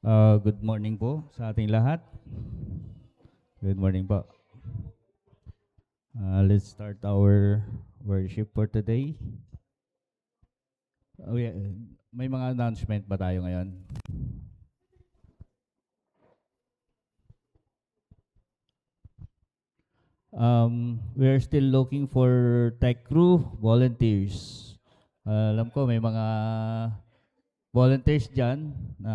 Good morning po sa ating lahat. Good morning po. Let's start our worship for today. Yeah, may mga announcement ba tayo ngayon? We are still looking for tech crew volunteers. Alam ko may mga volunteers dyan na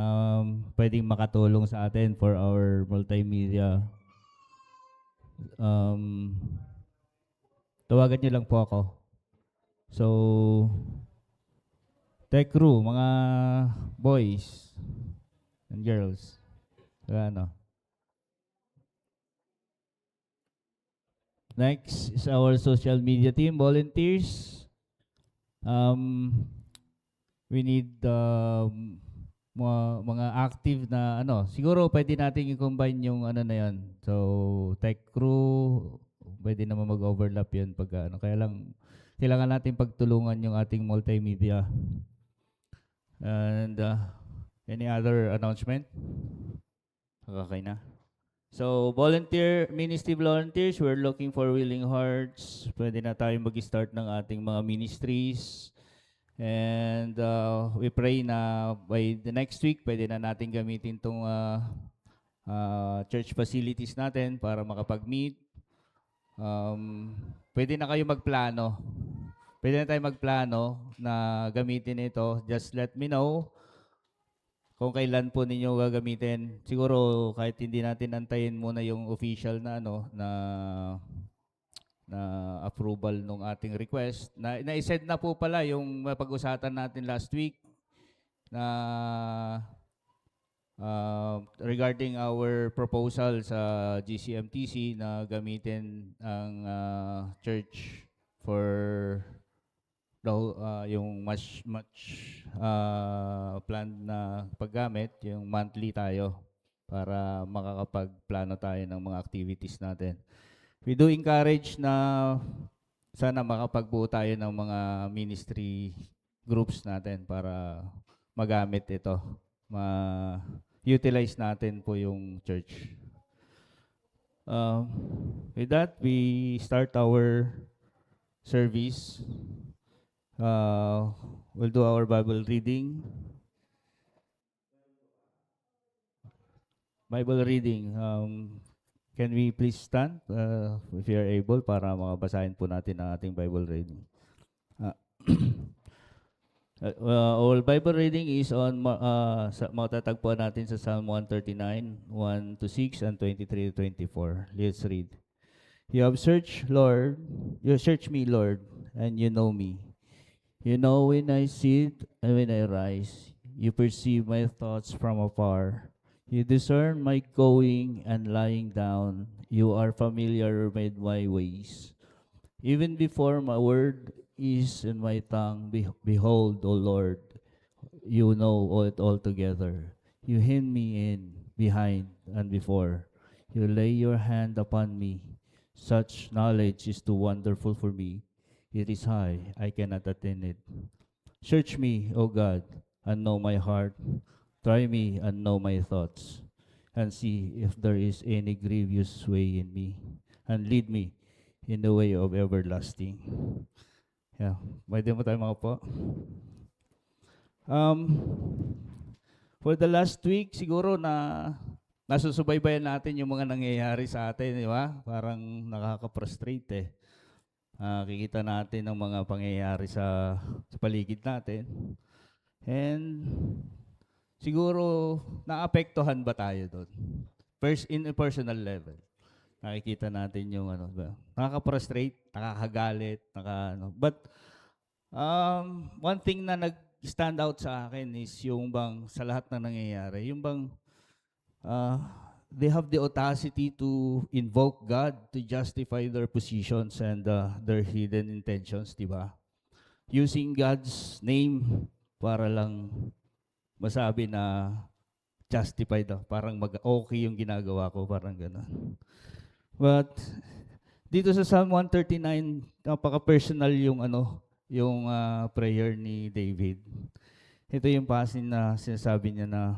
pwedeng makatulong sa atin for our multimedia. Tawagan niyo lang po ako. So, tech crew, mga boys and girls. Ano. Next is our social media team, volunteers. We need mga active na ano. Siguro pwede nating i-combine yung ano na yan. So, tech crew, pwede naman mag-overlap yun pag ano. Kaya lang, kailangan natin pagtulungan yung ating multimedia. And any other announcement? Okay na. So, ministry volunteers, we're looking for willing hearts. Pwede na tayo mag-start ng ating mga ministries. And we pray na by the next week, pwede na natin gamitin itong church facilities natin para makapag-meet. Pwede na kayo magplano. Pwede na tayo magplano na gamitin ito. Just let me know kung kailan po ninyo gagamitin. Siguro kahit hindi natin antayin muna yung official na ano na approval ng ating request. Na-send na po pala yung pag-usapan natin last week na regarding our proposal sa GCMTC na gamitin ang church for yung much plan na paggamit, yung monthly tayo para makakapagplano tayo ng mga activities natin. We do encourage na sana makapagbuo tayo ng mga ministry groups natin para magamit ito. Ma-utilize natin po yung church. With that, we start our service. We'll do our Bible reading. Bible reading. Can we please stand if you are able para makabasahin po natin ang ating Bible reading. Our Bible reading is on matatagpuan natin sa Psalm 139, 1 to 6 and 23 to 24. Let's read. You search me, Lord, and you know me. You know when I sit and when I rise. You perceive my thoughts from afar. You discern my going and lying down. You are familiar with my ways. Even before my word is in my tongue, behold, O Lord, you know it all together. You hem me in, behind and before. You lay your hand upon me. Such knowledge is too wonderful for me. It is high, I cannot attain it. Search me, O God, and know my heart. Try me and know my thoughts, and see if there is any grievous way in me, and lead me in the way of everlasting. Yeah, pwede mo tayo mga po. For the last week, siguro nasusubaybayan natin yung mga nangyayari sa atin, di ba? Parang nakaka-frustrate eh. Kikita natin ang mga pangyayari sa paligid natin. And siguro naapektuhan ba tayo doon? First, in a personal level. Nakikita natin yung ano ba? Nakaka-frustrate, nakakagalit, But one thing na nag-stand out sa akin is yung bang sa lahat na nangyayari, yung bang they have the audacity to invoke God to justify their positions and their hidden intentions, di ba? Using God's name para lang masabi na justified daw. Parang okay yung ginagawa ko, parang gano'n. But dito sa Psalm 139, napaka-personal yung yung prayer ni David. Ito yung passage na sinasabi niya na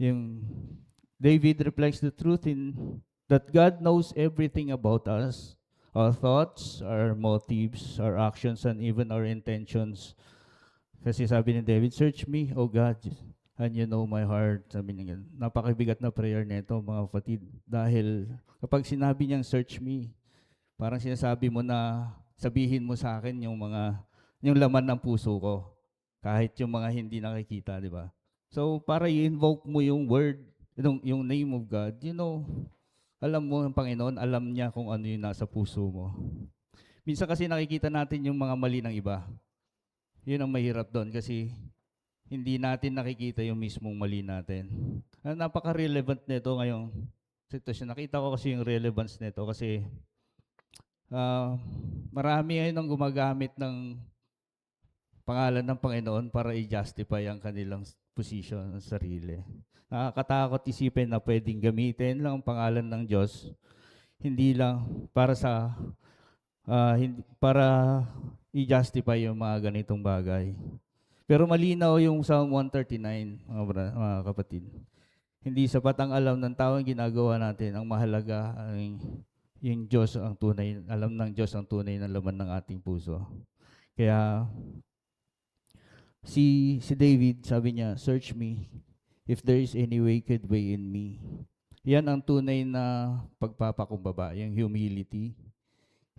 Yung David reflects the truth in that God knows everything about us, our thoughts, our motives, our actions, and even our intentions. Kasi sabi ni David, search me, O God, and you know my heart. Sabi niya, ganun. Napakabigat na prayer nito, mga kapatid. Dahil kapag sinabi niyang search me, parang sinasabi mo na sabihin mo sa akin yung laman ng puso ko. Kahit yung mga hindi nakikita, di ba? So, para i-invoke mo yung word, yung name of God, alam mo ang Panginoon, alam niya kung ano yung nasa puso mo. Minsan kasi nakikita natin yung mga mali ng iba. Yun ang mahirap doon kasi hindi natin nakikita yung mismong mali natin. Napaka-relevant nito ngayong sitwasyon. Nakita ko kasi yung relevance nito kasi marami ngayon ang gumagamit ng pangalan ng Panginoon para i-justify ang kanilang position ng sarili. Nakakatakot isipin na pwedeng gamitin lang ang pangalan ng Diyos, hindi lang para i-justify yung mga ganitong bagay. Pero malinaw yung Psalm 139, mga kapatid. Hindi sapat ang alam ng tao ang ginagawa natin. Ang mahalaga ay yung Diyos ang tunay, alam ng Diyos ang tunay na laman ng ating puso. Kaya si David, sabi niya, search me if there is any wicked way in me. Yan ang tunay na pagpapakumbaba, yung humility.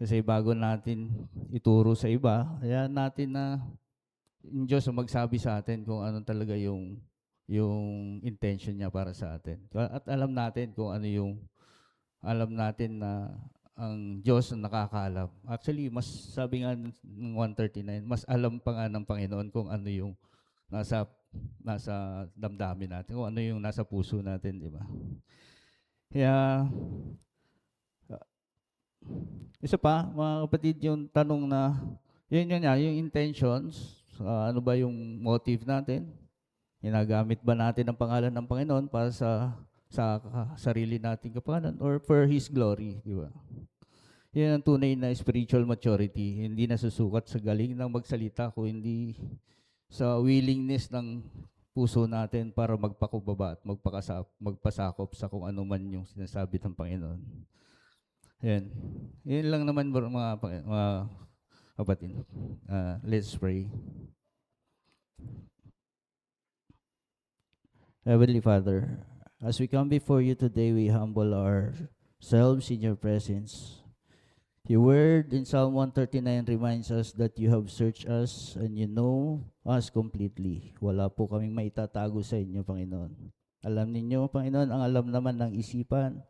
Kasi bago natin ituro sa iba, kaya natin na yung Diyos ang magsabi sa atin kung ano talaga yung intention niya para sa atin. At alam natin na ang Diyos ang nakakaalam. Actually, mas sabi nga ng 139, mas alam pa nga ng Panginoon kung ano yung nasa damdamin natin, kung ano yung nasa puso natin, di ba? Kaya, isa pa, mga kapatid, yung tanong na, yung intentions, ano ba yung motive natin? Ginagamit ba natin ang pangalan ng Panginoon para sa sarili nating kapangalan or for His glory, di ba? Yan ang tunay na spiritual maturity. Hindi nasusukat sa galing ng magsalita, kundi sa willingness ng puso natin para magpakumbaba at magpasakop sa kung ano man yung sinasabi ng Panginoon. Yan. Yan lang naman mga kapatid. Let's pray. Heavenly Father, as we come before you today, we humble ourselves in your presence. Your word in Psalm 139 reminds us that you have searched us and you know us completely. Wala po kaming maitatago sa inyo, Panginoon. Alam ninyo, Panginoon, ang alam naman ng isipan,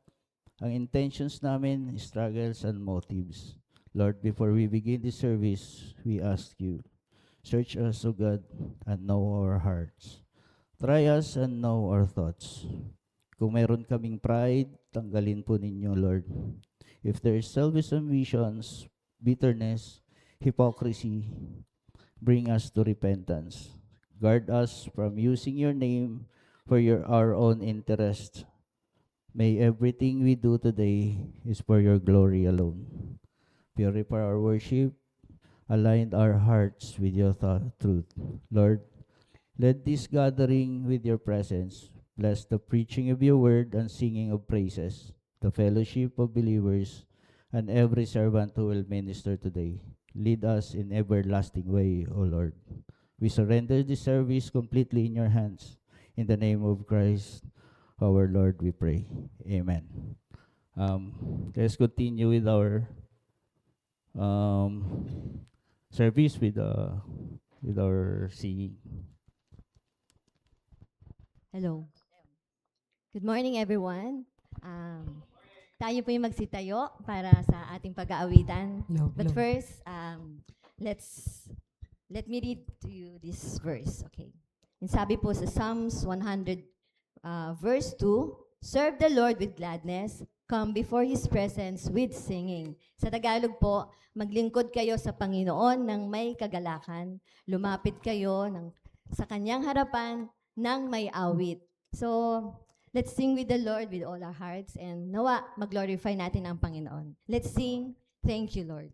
ang intentions namin, struggles, and motives. Lord, before we begin this service, we ask you, search us, O God, and know our hearts. Try us and know our thoughts. Kung meron kaming pride, tanggalin po ninyo, Lord. If there is selfish ambitions, bitterness, hypocrisy, bring us to repentance. Guard us from using your name for our own interest. May everything we do today is for your glory alone. Purify our worship, align our hearts with your truth. Lord, let this gathering with your presence bless the preaching of your word and singing of praises, the fellowship of believers, and every servant who will minister today. Lead us in everlasting way, O Lord. We surrender this service completely in your hands. In the name of Christ, our Lord, we pray. Amen. Let's continue with our service with our singing. Hello. Good morning, everyone. Tayo po yung magsitayo para sa ating pag-aawitan. But first, let me read to you this verse. Okay. Yung sabi po sa Psalms 100, verse 2, serve the Lord with gladness, come before His presence with singing. Sa Tagalog po, maglingkod kayo sa Panginoon ng may kagalakan, lumapit kayo sa Kanyang harapan ng may awit. So, let's sing with the Lord with all our hearts and nawa, mag-glorify natin ang Panginoon. Let's sing, thank you, Lord.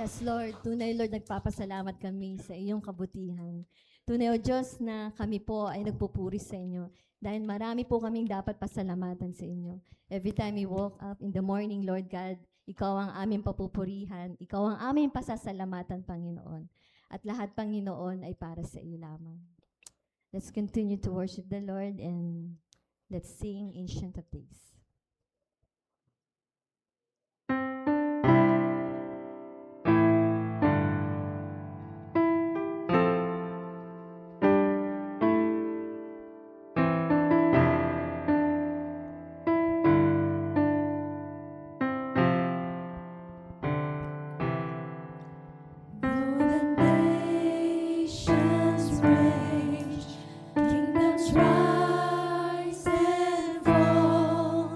Yes, Lord. Tunay, Lord, nagpapasalamat kami sa iyong kabutihan. Tunay, O Diyos, na kami po ay nagpupuri sa inyo dahil marami po kaming dapat pasalamatan sa inyo. Every time we woke up in the morning, Lord God, ikaw ang aming papupurihan, ikaw ang aming pasasalamatan, Panginoon. At lahat, Panginoon, ay para sa iyo lamang. Let's continue to worship the Lord and let's sing Ancient of Days. Though the nations rage, kingdoms rise and fall,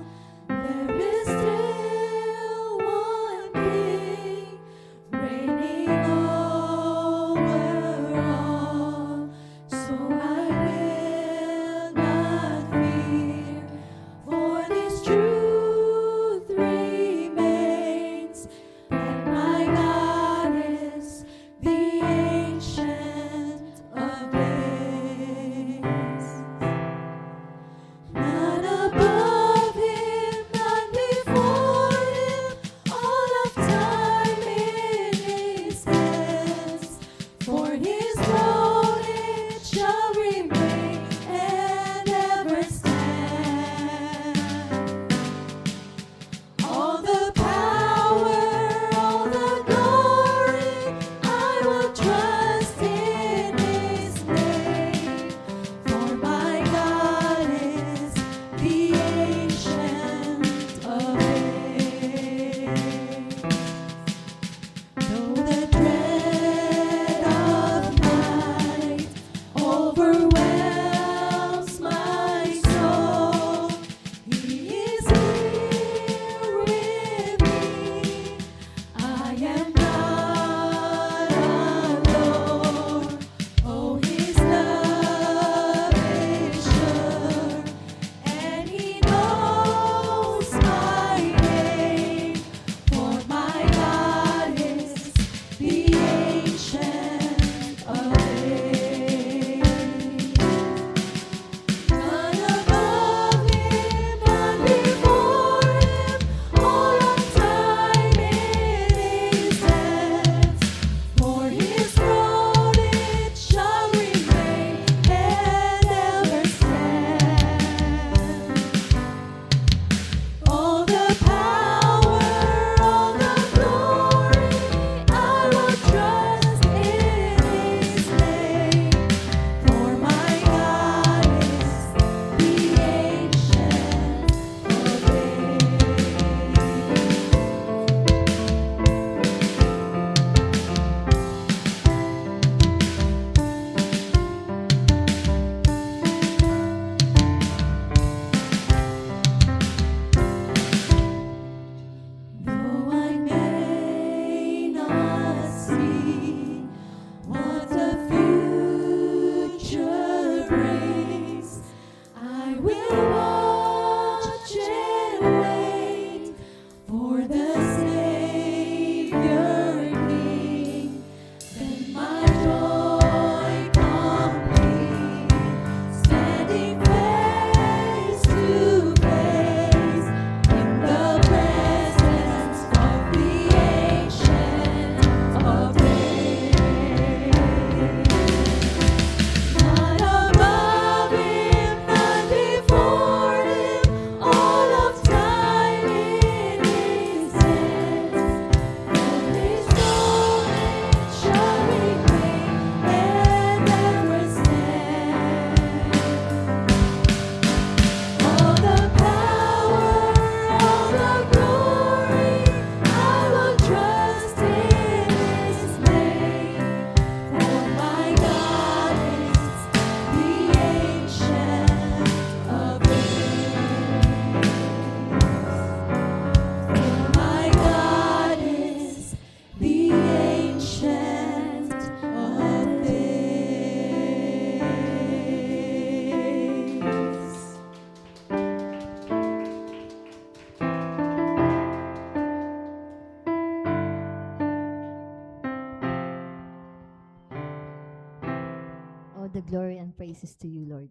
All the glory and praises to you, Lord.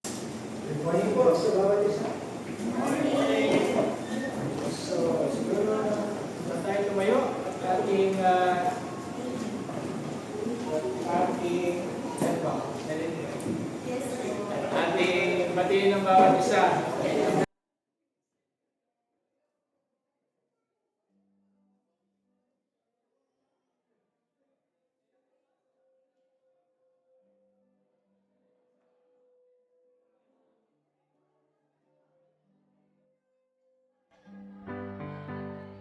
Good morning po sa bawat isa. So, siguro na tayo tumayo at ating batiin ng bawat isa.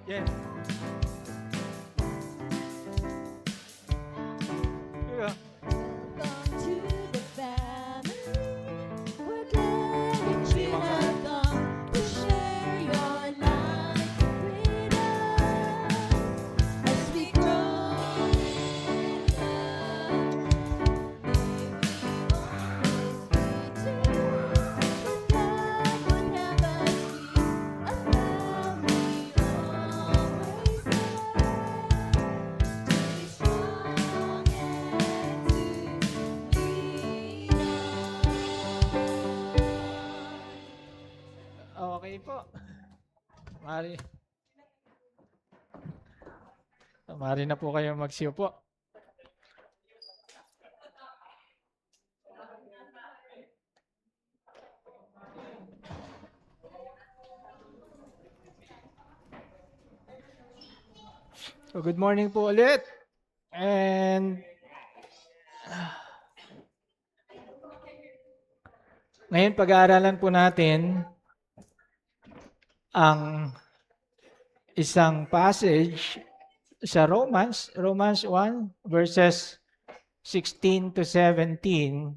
Yes. Yeah. Welcome to the family. We're glad that you have come to share your life with us as we grow in love. May we always be true. God would have us be a family always to be strong and to lean on. Okay po. Mari na po kayo magsiyo po. So good morning po ulit. And ngayon pag-aaralan po natin ang isang passage sa Romans 1 verses 16 to 17,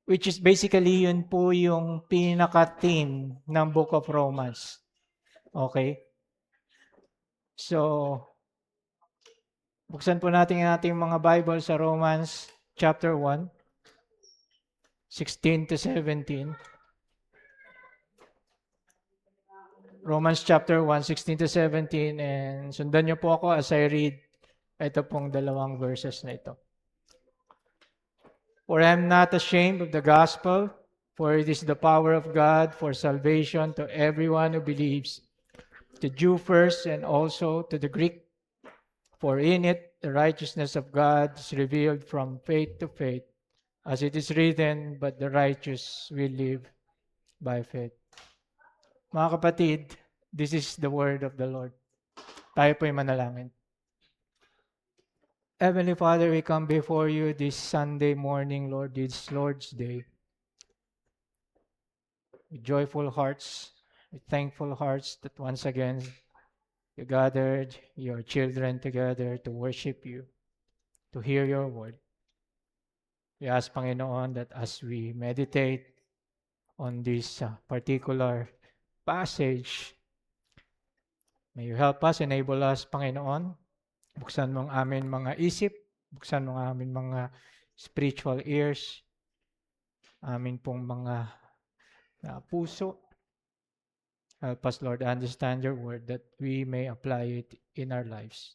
which is basically yun po yung pinaka-theme ng Book of Romans. Okay? So, buksan po natin ang ating mga Bible sa Romans chapter 1, 16 to 17. Romans chapter 1, 16 to 17, and sundan niyo po ako as I read ito pong dalawang verses na ito. For I am not ashamed of the gospel, for it is the power of God for salvation to everyone who believes, the Jew first and also to the Greek. For in it the righteousness of God is revealed from faith to faith, as it is written, but the righteous will live by faith. Mga kapatid, this is the word of the Lord. Tayo po'y manalangin. Heavenly Father, we come before you this Sunday morning, Lord, this Lord's Day. With joyful hearts, with thankful hearts that once again you gathered your children together to worship you, to hear your word. We ask, Panginoon, that as we meditate on this particular passage, may you help us, enable us, Panginoon. Buksan mo ang amin mga isip, buksan mo ang amin mga spiritual ears, amin pong mga puso. Help us, Lord, understand your word that we may apply it in our lives.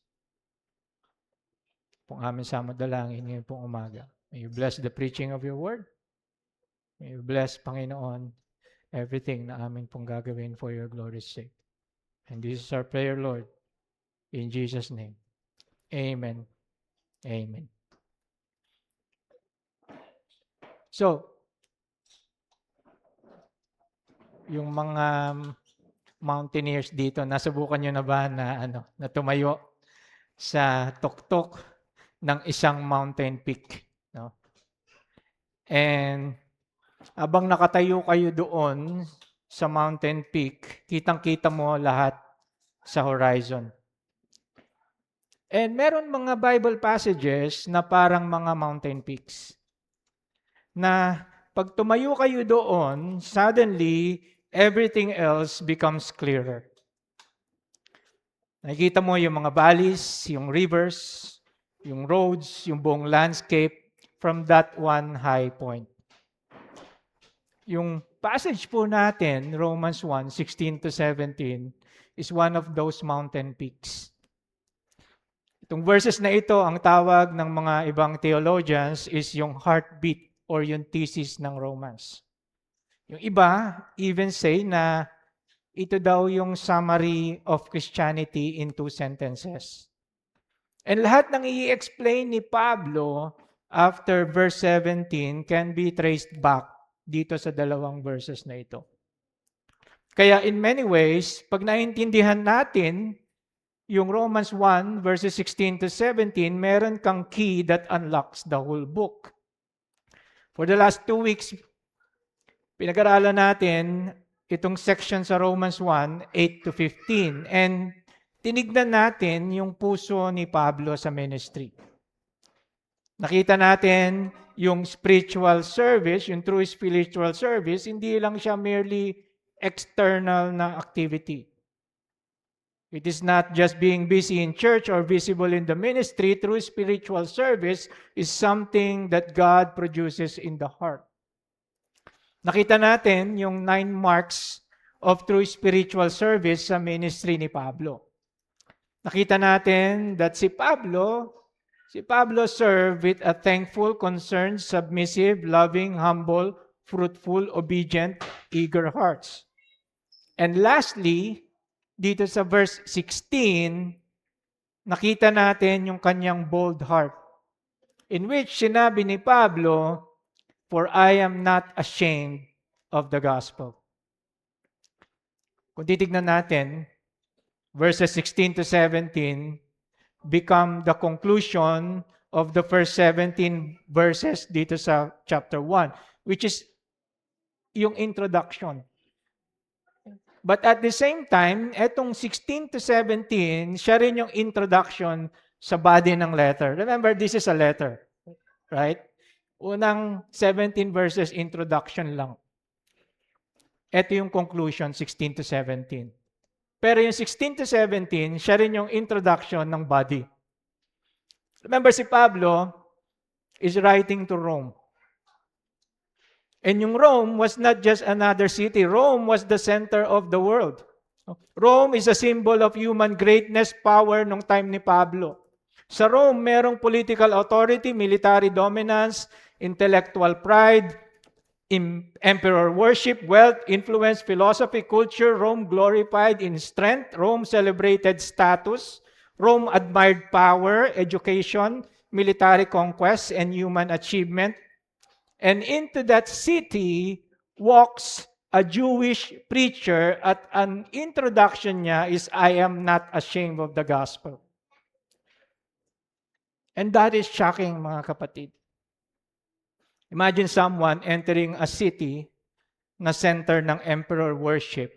Pong amin sa dalangin ngayon pong umaga. May you bless the preaching of your word. May you bless, Panginoon, everything na amin pong gagawin for your glory's sake. And this is our prayer, Lord, in Jesus' name. Amen. Amen. So, yung mga mountaineers dito, nasubukan nyo na ba na tumayo sa tuktok ng isang mountain peak? No? And habang nakatayo kayo doon sa mountain peak, kitang-kita mo lahat sa horizon. And meron mga Bible passages na parang mga mountain peaks. Na pag tumayo kayo doon, suddenly, everything else becomes clearer. Nakikita mo yung mga valleys, yung rivers, yung roads, yung buong landscape from that one high point. Yung passage po natin, Romans 1, 16 to 17, is one of those mountain peaks. Itong verses na ito, ang tawag ng mga ibang theologians is yung heartbeat or yung thesis ng Romans. Yung iba even say na ito daw yung summary of Christianity in 2 sentences. And lahat ng i-explain ni Pablo after verse 17 can be traced back dito sa dalawang verses na ito. Kaya in many ways, pag naintindihan natin yung Romans 1 verses 16 to 17, meron kang key that unlocks the whole book. For the last 2 weeks, pinag-aralan natin itong section sa Romans 1, 8 to 15. And tinignan natin yung puso ni Pablo sa ministry. Nakita natin yung spiritual service, yung true spiritual service, hindi lang siya merely external na activity. It is not just being busy in church or visible in the ministry. True spiritual service is something that God produces in the heart. Nakita natin yung 9 marks of true spiritual service sa ministry ni Pablo. Nakita natin that si Pablo served with a thankful, concerned, submissive, loving, humble, fruitful, obedient, eager hearts. And lastly, dito sa verse 16, nakita natin yung kanyang bold heart, in which sinabi ni Pablo, "For I am not ashamed of the gospel." Kung titignan natin, verses 16 to 17 become the conclusion of the first 17 verses dito sa chapter 1, which is yung introduction. But at the same time, etong 16 to 17, siya rin yung introduction sa body ng letter. Remember, this is a letter, right? Unang 17 verses, introduction lang. Ito yung conclusion, 16 to 17. Pero yung 16 to 17, siya rin yung introduction ng body. Remember, si Pablo is writing to Rome. And yung Rome was not just another city. Rome was the center of the world. Rome is a symbol of human greatness, power nung time ni Pablo. Sa Rome, merong political authority, military dominance, intellectual pride, emperor worship, wealth, influence, philosophy, culture. Rome glorified in strength. Rome celebrated status. Rome admired power, education, military conquest, and human achievement. And into that city walks a Jewish preacher at an introduction niya is, "I am not ashamed of the gospel." And that is shocking, mga kapatid. Imagine someone entering a city na center ng emperor worship.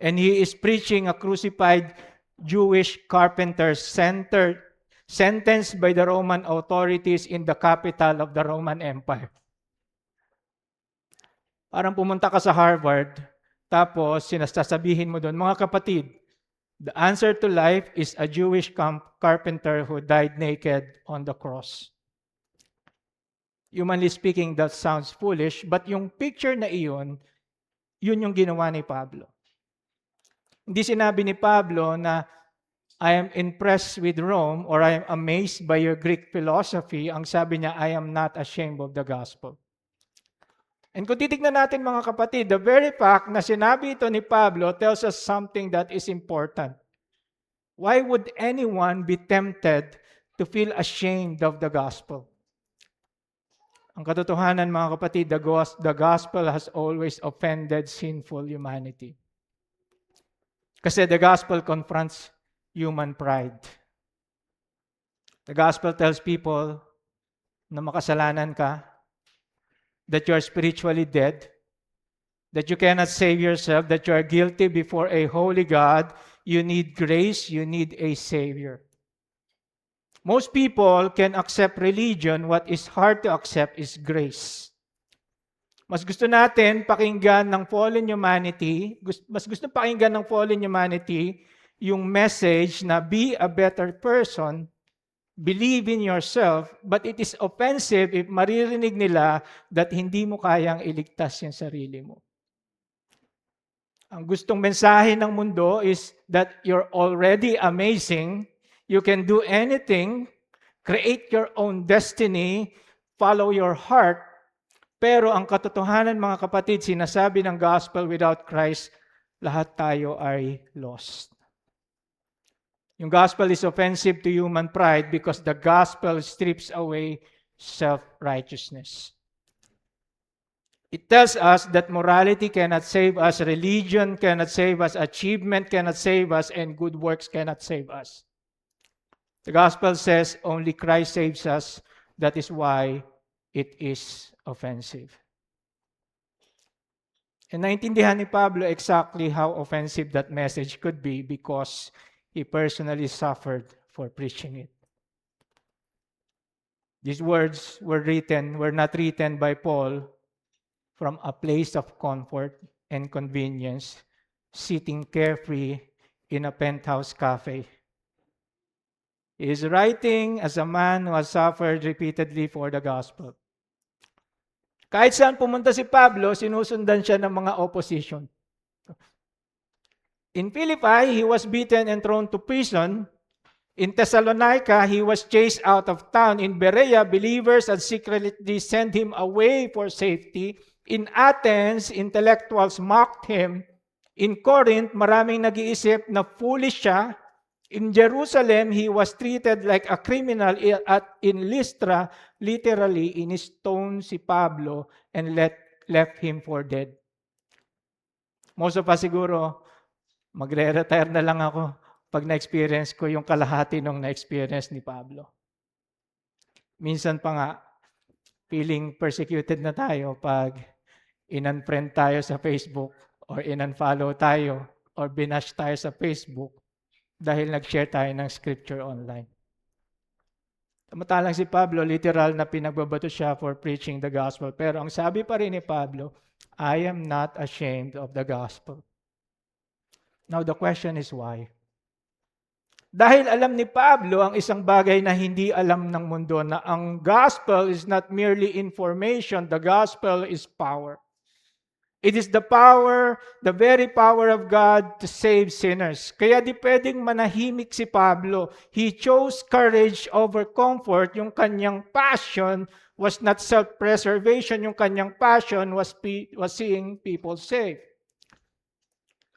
And he is preaching a crucified Jewish carpenter sentenced by the Roman authorities in the capital of the Roman Empire. Parang pumunta ka sa Harvard, tapos sinasabihin mo doon, "Mga kapatid, the answer to life is a Jewish carpenter who died naked on the cross." Humanly speaking, that sounds foolish, but yung picture na iyon, yun yung ginawa ni Pablo. Hindi sinabi ni Pablo na, "I am impressed with Rome," or "I am amazed by your Greek philosophy." Ang sabi niya, "I am not ashamed of the gospel." And kung titignan natin, mga kapatid, the very fact na sinabi ito ni Pablo tells us something that is important. Why would anyone be tempted to feel ashamed of the gospel? Ang katotohanan, mga kapatid, the gospel has always offended sinful humanity. Kasi the gospel confronts human pride. The gospel tells people na makasalanan ka, that you are spiritually dead, that you cannot save yourself, that you are guilty before a holy God, you need grace, you need a Savior. Most people can accept religion. What is hard to accept is grace. Mas gusto natin pakinggan ng fallen humanity, mas gusto pakinggan ng fallen humanity yung message na be a better person believe in yourself, but it is offensive if maririnig nila that hindi mo kayang iligtas yung sarili mo. Ang gustong mensahe ng mundo is that you're already amazing, you can do anything, create your own destiny, follow your heart. Pero ang katotohanan, mga kapatid, sinasabi ng gospel, without Christ, lahat tayo ay lost. Yung gospel is offensive to human pride because the gospel strips away self-righteousness. It tells us that morality cannot save us, religion cannot save us, achievement cannot save us, and good works cannot save us. The gospel says only Christ saves us. That is why it is offensive. And naintindihan ni Pablo exactly how offensive that message could be because he personally suffered for preaching it. These words were not written by Paul from a place of comfort and convenience, sitting carefree in a penthouse cafe. He is writing as a man who has suffered repeatedly for the gospel. Kahit saan pumunta si Pablo, sinusundan siya ng mga opposition. In Philippi, he was beaten and thrown to prison. In Thessalonica, he was chased out of town. In Berea, believers had secretly sent him away for safety. In Athens, intellectuals mocked him. In Corinth, maraming nag-iisip na foolish siya. In Jerusalem, he was treated like a criminal. At in Lystra, literally, in-stone si Pablo and left him for dead. Most of us siguro, magre-retire na lang ako pag na-experience ko yung kalahati nung na-experience ni Pablo. Minsan pa nga, feeling persecuted na tayo pag in-unfriend tayo sa Facebook or in-unfollow tayo or binash tayo sa Facebook dahil nag-share tayo ng scripture online. Samantalang si Pablo, literal na pinagbabato siya for preaching the gospel. Pero ang sabi pa rin ni Pablo, I am not ashamed of the gospel. Now the question is why? Dahil alam ni Pablo ang isang bagay na hindi alam ng mundo, na ang gospel is not merely information, the gospel is power. It is the power, the very power of God to save sinners. Kaya di pwedeng manahimik si Pablo. He chose courage over comfort. Yung kanyang passion was not self-preservation. Yung kanyang passion was seeing people saved.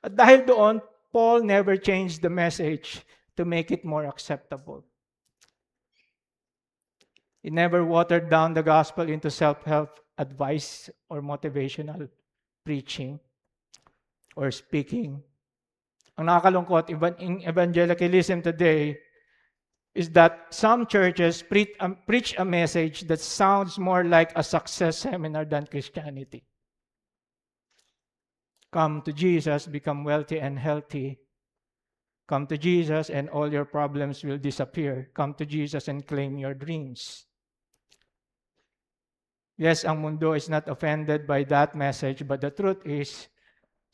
At dahil doon, Paul never changed the message to make it more acceptable. He never watered down the gospel into self-help advice or motivational preaching or speaking. Ang nakakalungkot in evangelicalism today is that some churches preach a message that sounds more like a success seminar than Christianity. Come to Jesus, become wealthy and healthy. Come to Jesus and all your problems will disappear. Come to Jesus and claim your dreams. Yes, ang mundo is not offended by that message, but the truth is,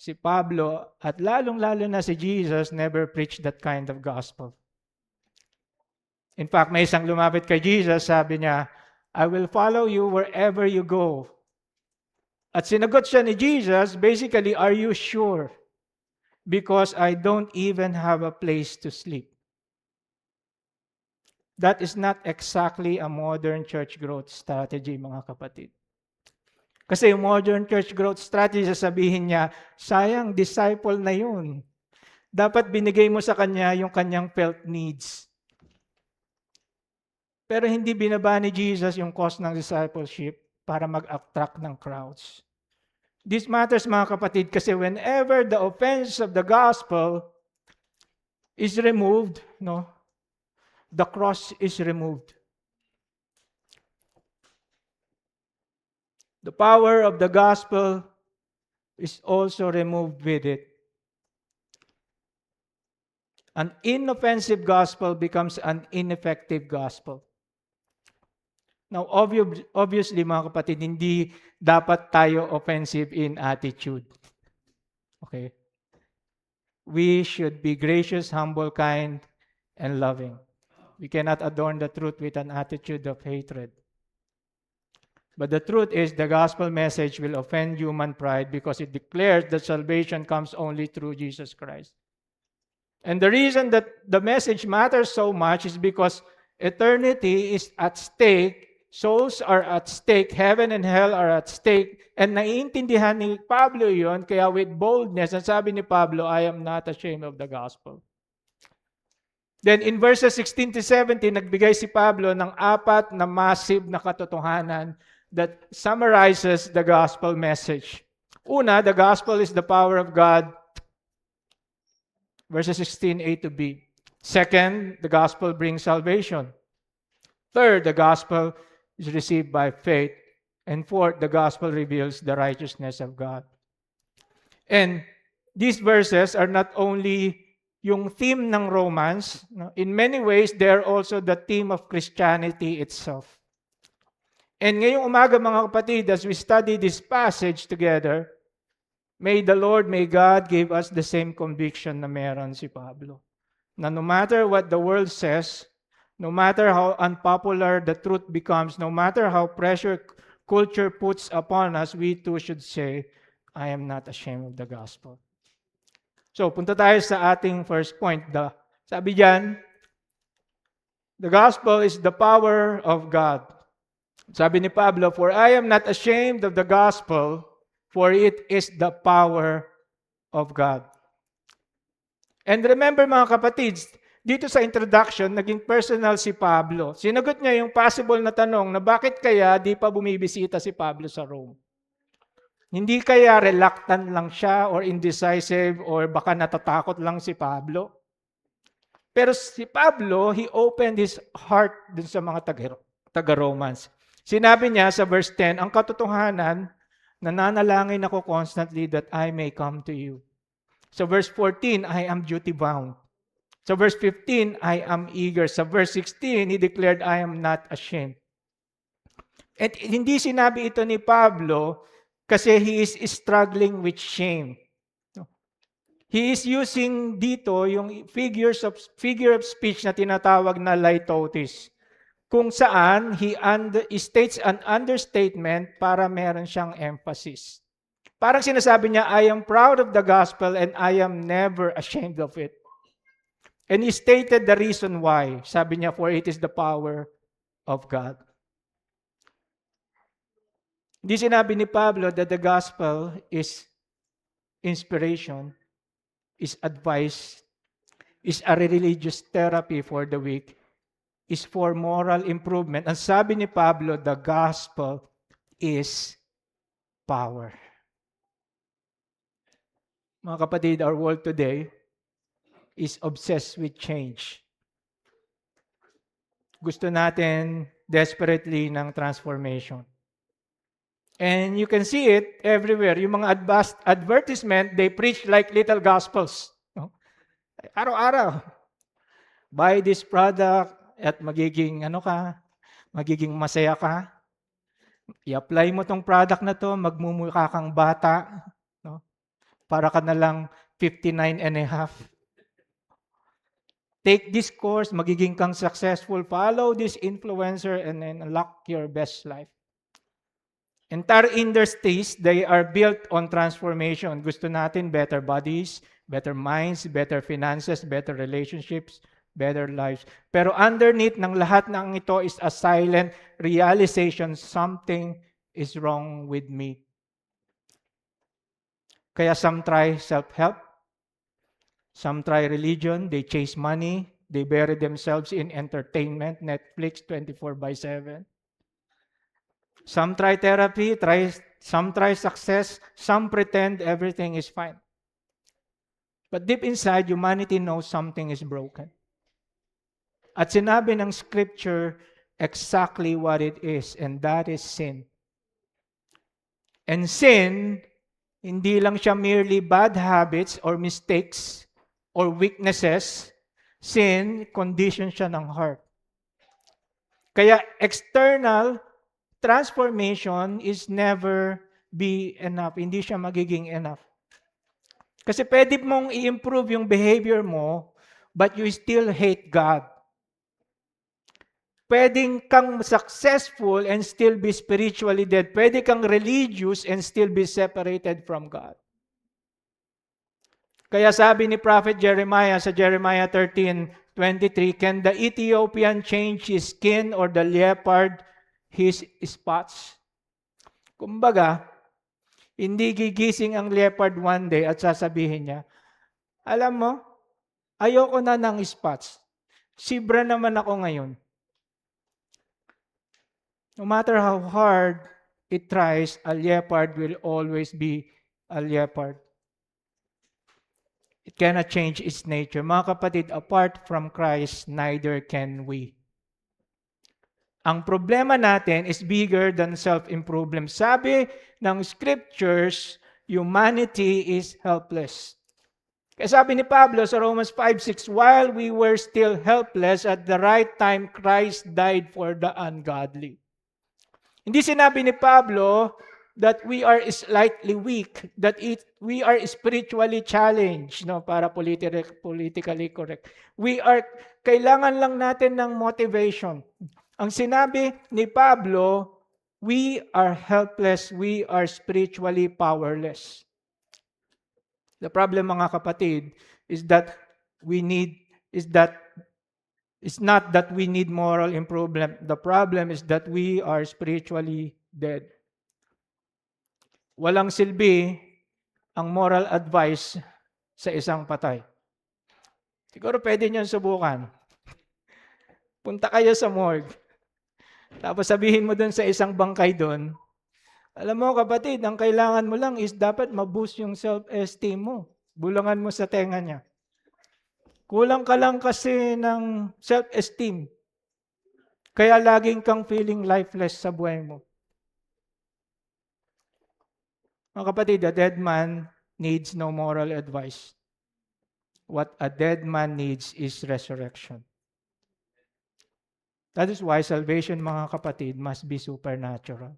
si Pablo at lalong-lalo na si Jesus never preached that kind of gospel. In fact, may isang lumapit kay Jesus, sabi niya, I will follow you wherever you go. At sinagot siya ni Jesus, basically, are you sure? Because I don't even have a place to sleep. That is not exactly a modern church growth strategy, mga kapatid. Kasi yung modern church growth strategy, sasabihin niya, sayang, disciple na yun. Dapat binigay mo sa kanya yung kanyang felt needs. Pero hindi binaba ni Jesus yung cause ng discipleship para mag-attract ng crowds. This matters, mga kapatid, kasi whenever the offense of the gospel is removed, the cross is removed. The power of the gospel is also removed with it. An inoffensive gospel becomes an ineffective gospel. Now, obviously, mga kapatid, hindi dapat tayo offensive in attitude. Okay? We should be gracious, humble, kind, and loving. We cannot adorn the truth with an attitude of hatred. But the truth is, the gospel message will offend human pride because it declares that salvation comes only through Jesus Christ. And the reason that the message matters so much is because eternity is at stake, souls are at stake, heaven and hell are at stake, and naiintindihan ni Pablo yon, kaya with boldness, ang sabi ni Pablo, I am not ashamed of the gospel. Then in verses 16 to 17, nagbigay si Pablo ng 4 na massive na katotohanan that summarizes the gospel message. Una, the gospel is the power of God. Verses 16a to b. Second, the gospel brings salvation. Third, the gospel is received by faith. And fourth, the gospel reveals the righteousness of God. And these verses are not only yung theme ng Romans. No? In many ways, they're also the theme of Christianity itself. And ngayong umaga mga kapatid, as we study this passage together, may the Lord, may God give us the same conviction na meron si Pablo. Na no matter what the world says, no matter how unpopular the truth becomes, no matter how pressure culture puts upon us, we too should say, I am not ashamed of the gospel. So, punta tayo sa ating first point. Sabi diyan, the gospel is the power of God. Sabi ni Pablo, for I am not ashamed of the gospel, for it is the power of God. And remember mga kapatids, dito sa introduction, naging personal si Pablo. Sinagot niya yung possible na tanong na bakit kaya di pa bumibisita si Pablo sa Rome? Hindi kaya reluctant lang siya or indecisive or baka natatakot lang si Pablo? Pero si Pablo, he opened his heart dun sa mga taga-Romans. Sinabi niya sa verse 10, ang katotohanan, nananalangin ako constantly that I may come to you. Sa verse 14, I am duty-bound. Sa verse 15, I am eager. Sa verse 16, he declared, I am not ashamed. At hindi sinabi ito ni Pablo kasi he is struggling with shame. He is using dito yung figure of speech na tinatawag na litotes, kung saan he states an understatement para meron siyang emphasis. Parang sinasabi niya, I am proud of the gospel and I am never ashamed of it. And he stated the reason why. Sabi niya, for it is the power of God. Hindi sinabi ni Pablo that the gospel is inspiration, is advice, is a religious therapy for the weak, is for moral improvement. Ang sabi ni Pablo, the gospel is power. Mga kapatid, our world today is obsessed with change. Gusto natin desperately ng transformation. And you can see it everywhere. Yung mga advertisement, they preach like little gospels. No? Araw-araw. Buy this product at magiging magiging masaya ka. I-apply mo tong product na to, magmumukha kang bata. No? Para ka na lang 59 and a half. Take this course, magiging kang successful. Follow this influencer and then unlock your best life. Entire industries, they are built on transformation. Gusto natin better bodies, better minds, better finances, better relationships, better lives. Pero underneath ng lahat ng ito is a silent realization, something is wrong with me. Kaya some try self-help, some try religion, they chase money, they bury themselves in entertainment, Netflix 24/7. Some try therapy, some try success, some pretend everything is fine. But deep inside, humanity knows something is broken. At sinabi ng Scripture exactly what it is, and that is sin. And sin, hindi lang siya merely bad habits or mistakes or weaknesses. Sin, condition siya ng heart. Kaya external transformation is never be enough. Hindi siya magiging enough. Kasi pwede mong i-improve yung behavior mo, but you still hate God. Pwedeng kang successful and still be spiritually dead. Pwede kang religious and still be separated from God. Kaya sabi ni Prophet Jeremiah sa Jeremiah 13:23, "Can the Ethiopian change his skin or the leopard his spots?" Kumbaga, hindi gigising ang leopard one day at sasabihin niya, "Alam mo, ayoko na ng spots. Sibra naman ako ngayon." No matter how hard it tries, a leopard will always be a leopard. It cannot change its nature. Mga kapatid, apart from Christ, neither can we. Ang problema natin is bigger than self-improvement. Sabi ng scriptures, humanity is helpless. Kaya sabi ni Pablo sa Romans 5:6, "While we were still helpless, at the right time, Christ died for the ungodly." Hindi sinabi ni Pablo that we are slightly weak, that we are spiritually challenged, no, para politically correct. Kailangan lang natin ng motivation. Ang sinabi ni Pablo, we are helpless, we are spiritually powerless. The problem, mga kapatid, is that it's not that we need moral improvement. The problem is that we are spiritually dead. Walang silbi ang moral advice sa isang patay. Siguro pwede niyo subukan. Punta kayo sa morgue. Tapos sabihin mo dun sa isang bangkay dun, alam mo kapatid, ang kailangan mo lang is dapat ma-boost yung self-esteem mo. Bulangan mo sa tenga niya. Kulang ka lang kasi ng self-esteem. Kaya laging kang feeling lifeless sa buhay mo. Mga kapatid, a dead man needs no moral advice. What a dead man needs is resurrection. That is why salvation, mga kapatid, must be supernatural.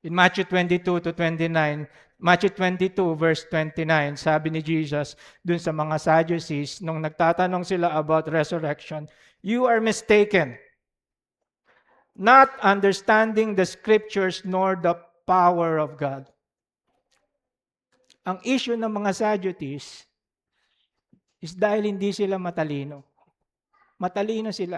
In Matthew 22-29, Matthew 22 verse 29, sabi ni Jesus dun sa mga Sadducees, nung nagtatanong sila about resurrection, "You are mistaken, not understanding the scriptures nor the power of God." Ang issue ng mga Sadducees is dahil hindi sila matalino. Matalino sila.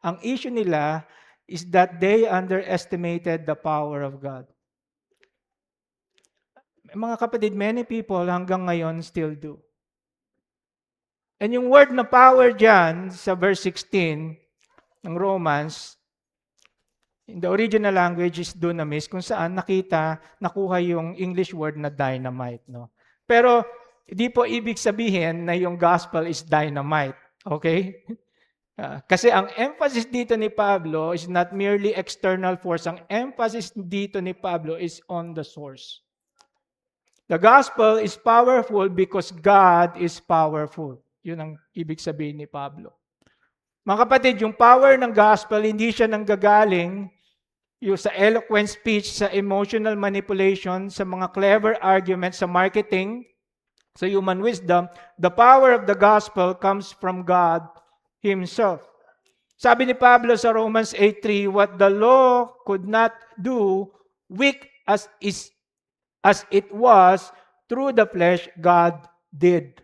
Ang issue nila is that they underestimated the power of God. Mga kapatid, many people hanggang ngayon still do. And yung word na power dyan sa verse 16 ng Romans, in the original language is dunamis, kung saan nakuha yung English word na dynamite. No? Pero hindi po ibig sabihin na yung gospel is dynamite. Okay? Kasi ang emphasis dito ni Pablo is not merely external force. Ang emphasis dito ni Pablo is on the source. The gospel is powerful because God is powerful. Yun ang ibig sabihin ni Pablo. Mga kapatid, yung power ng gospel, hindi siya nanggagaling yung sa eloquent speech, sa emotional manipulation, sa mga clever arguments, sa marketing, sa human wisdom. The power of the gospel comes from God Himself. Sabi ni Pablo sa Romans 8:3, "What the law could not do, weak as it was, through the flesh, God did."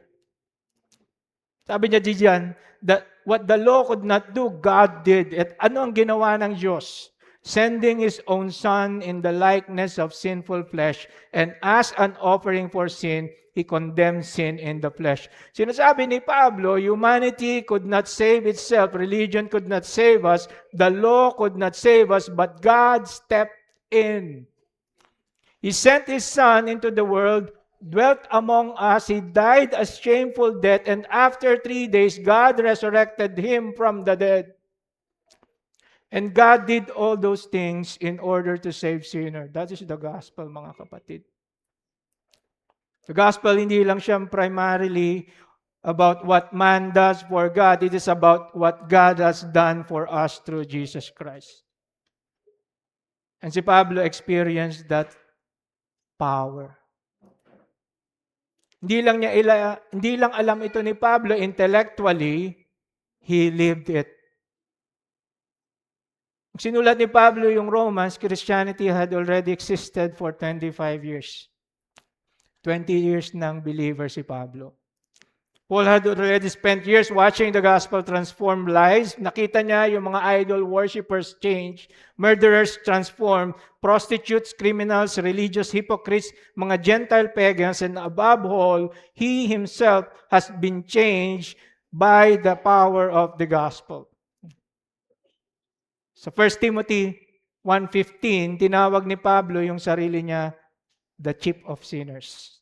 Sabi niya diyan, that what the law could not do, God did. At ano ang ginawa ng Diyos? Sending His own Son in the likeness of sinful flesh, and as an offering for sin, He condemned sin in the flesh. Sinasabi ni Pablo, humanity could not save itself. Religion could not save us. The law could not save us, but God stepped in. He sent His Son into the world, dwelt among us. He died a shameful death, and after 3 days, God resurrected Him from the dead. And God did all those things in order to save sinners. That is the gospel, mga kapatid. The gospel, hindi lang siya primarily about what man does for God. It is about what God has done for us through Jesus Christ. And si Pablo experienced that power. Hindi lang alam ito ni Pablo intellectually, He lived it. Sinulat ni Pablo yung Romans, Christianity had already existed for 25 years. 20 years nang believer si Pablo. Paul had already spent years watching the gospel transform lives. Nakita niya yung mga idol worshippers change, murderers transform, prostitutes, criminals, religious hypocrites, mga Gentile pagans, and above all, he himself has been changed by the power of the gospel. Sa 1 Timothy 1:15, tinawag ni Pablo yung sarili niya, the chief of sinners.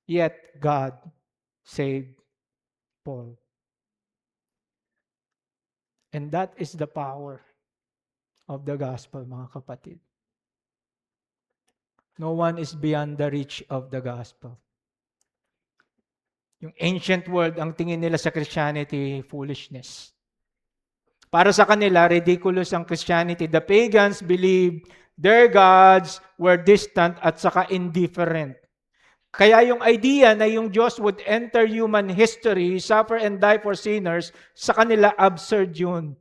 Yet God saved Paul. And that is the power of the gospel, mga kapatid. No one is beyond the reach of the gospel. Yung ancient world, ang tingin nila sa Christianity, foolishness. Para sa kanila, ridiculous ang Christianity. The pagans believed their gods were distant at saka indifferent. Kaya yung idea na yung Diyos would enter human history, suffer and die for sinners, sa kanila absurd yun.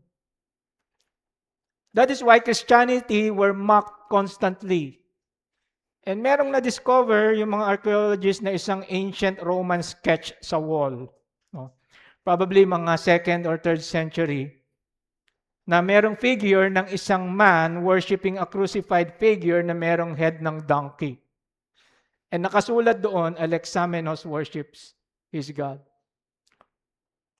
That is why Christianity were mocked constantly. And merong na-discover yung mga archaeologists na isang ancient Roman sketch sa wall. No? Probably mga 2nd or 3rd century. Na merong figure ng isang man worshiping a crucified figure na merong head ng donkey. And nakasulat doon, Alexamenos worships his God.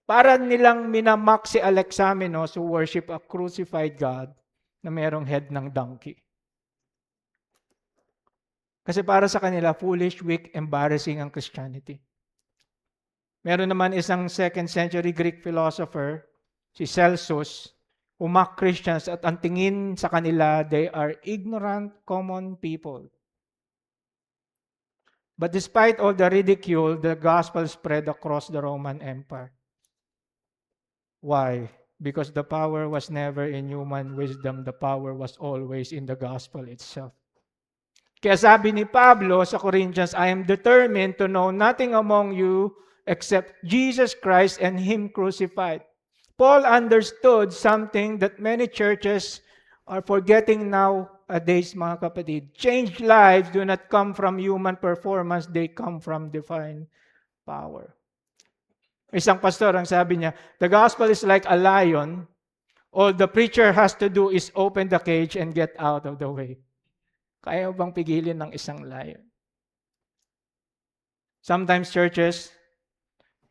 Para nilang minamak si Alexamenos who worship a crucified God na merong head ng donkey. Kasi para sa kanila, foolish, weak, embarrassing ang Christianity. Meron naman isang 2nd century Greek philosopher, si Celsus, umak Christians at ang tingin sa kanila, they are ignorant, common people. But despite all the ridicule, the gospel spread across the Roman Empire. Why? Because the power was never in human wisdom. The power was always in the gospel itself. Kaya sabi ni Pablo sa Corinthians, I am determined to know nothing among you except Jesus Christ and Him crucified. Paul understood something that many churches are forgetting nowadays, mga kapatid. Changed lives do not come from human performance, they come from divine power. Isang pastor ang sabi niya, the gospel is like a lion. All the preacher has to do is open the cage and get out of the way. Kaya mo bang pigilin ng isang lion? Sometimes churches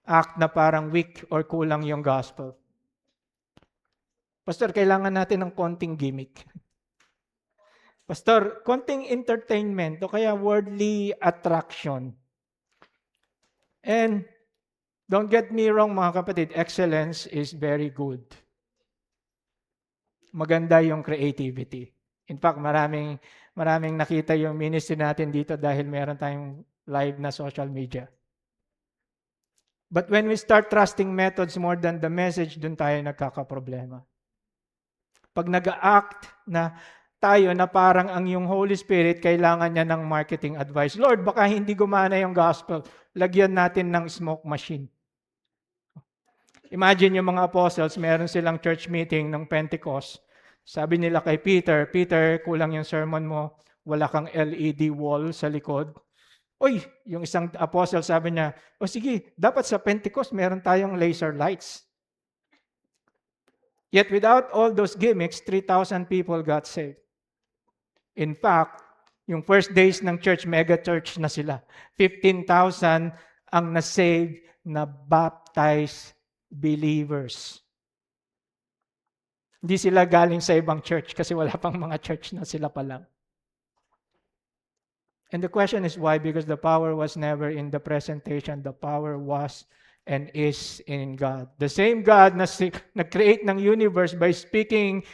act na parang weak or kulang yung gospel. Pastor, kailangan natin ng konting gimmick. Pastor, konting entertainment o kaya worldly attraction. And don't get me wrong mga kapatid, excellence is very good. Maganda yung creativity. In fact, maraming nakita yung ministry natin dito dahil meron tayong live na social media. But when we start trusting methods more than the message, dun tayo nagkakaproblema. Pag nag-act na tayo na parang ang yung Holy Spirit, kailangan niya ng marketing advice. Lord, baka hindi gumana yung gospel. Lagyan natin ng smoke machine. Imagine yung mga apostles, meron silang church meeting ng Pentecost. Sabi nila kay Peter, Peter, kulang yung sermon mo. Wala kang LED wall sa likod. Uy, yung isang apostle sabi niya, o sige, dapat sa Pentecost meron tayong laser lights. Yet without all those gimmicks, 3,000 people got saved. In fact, yung first days ng church, mega church na sila. 15,000 ang na-saved na baptized believers. Hindi sila galing sa ibang church kasi wala pang mga church na sila pa lang. And the question is why? Because the power was never in the presentation. The power was and is in God. The same God na nag-create ng universe by speaking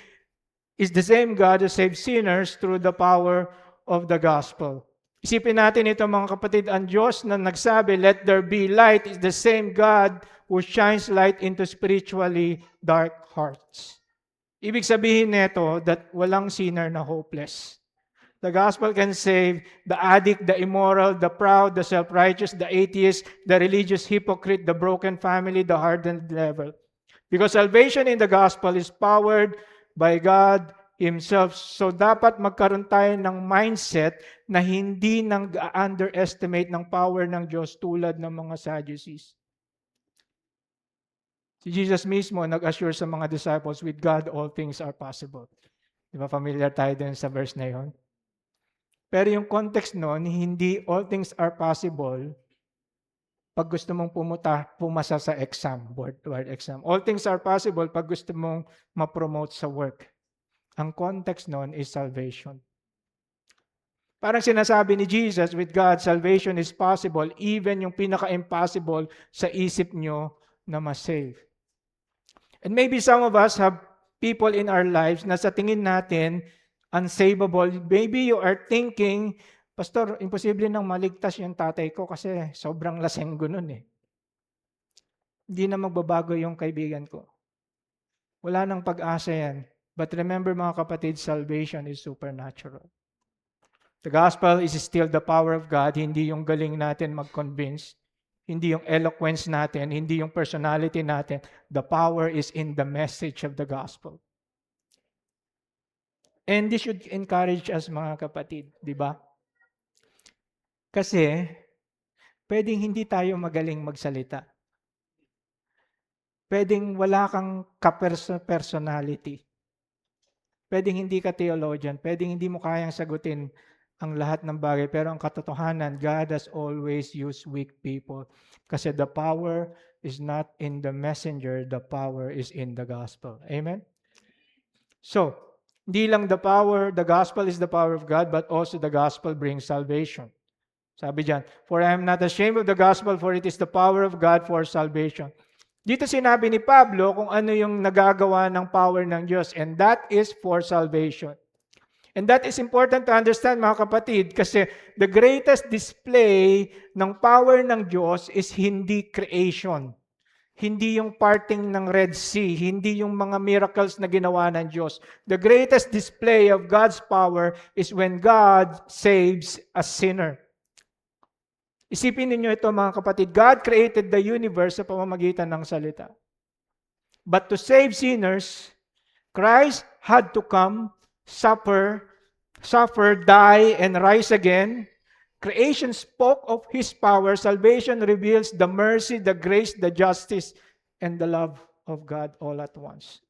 is the same God who saves sinners through the power of the gospel. Isipin natin ito mga kapatid, ang Diyos na nagsabi, let there be light, is the same God who shines light into spiritually dark hearts. Ibig sabihin nito that walang sinner na hopeless. The gospel can save the addict, the immoral, the proud, the self-righteous, the atheist, the religious hypocrite, the broken family, the hardened level. Because salvation in the gospel is powered by God Himself. So dapat magkaroon tayo ng mindset na hindi nang underestimate ng power ng Diyos tulad ng mga Sadducees. Si Jesus mismo nag-assure sa mga disciples, with God all things are possible. Di ba familiar tayo din sa verse na yon? Pero yung context noon, hindi all things are possible pag gusto mong pumasa sa exam, board exam. All things are possible pag gusto mong ma-promote sa work. Ang context noon is salvation. Parang sinasabi ni Jesus, with God, salvation is possible, even yung pinaka-impossible sa isip nyo na ma-save. And maybe some of us have people in our lives na sa tingin natin, unsavable. Maybe you are thinking, Pastor, imposible nang maligtas yung tatay ko kasi sobrang lasenggo nun eh. Hindi na magbabago yung kaibigan ko. Wala nang pag-asa yan. But remember mga kapatid, salvation is supernatural. The gospel is still the power of God, hindi yung galing natin mag-convince, hindi yung eloquence natin, hindi yung personality natin. The power is in the message of the gospel. And this should encourage us mga kapatid, di ba? Kasi, pwedeng hindi tayo magaling magsalita. Pwedeng wala kang ka-personality. Pwedeng hindi ka theologian. Pwedeng hindi mo kayang sagutin ang lahat ng bagay. Pero ang katotohanan, God has always used weak people. Kasi the power is not in the messenger, the power is in the gospel. Amen? So, hindi lang the gospel is the power of God, but also the gospel brings salvation. Sabi diyan, for I am not ashamed of the gospel, for it is the power of God for salvation. Dito sinabi ni Pablo kung ano yung nagagawa ng power ng Diyos, and that is for salvation. And that is important to understand mga kapatid, kasi the greatest display ng power ng Diyos is hindi creation. Hindi yung parting ng Red Sea, hindi yung mga miracles na ginawa ng Diyos. The greatest display of God's power is when God saves a sinner. Isipin ninyo ito mga kapatid, God created the universe sa pamamagitan ng salita. But to save sinners, Christ had to come, suffer, die, and rise again. Creation spoke of His power. Salvation reveals the mercy, the grace, the justice, and the love of God all at once.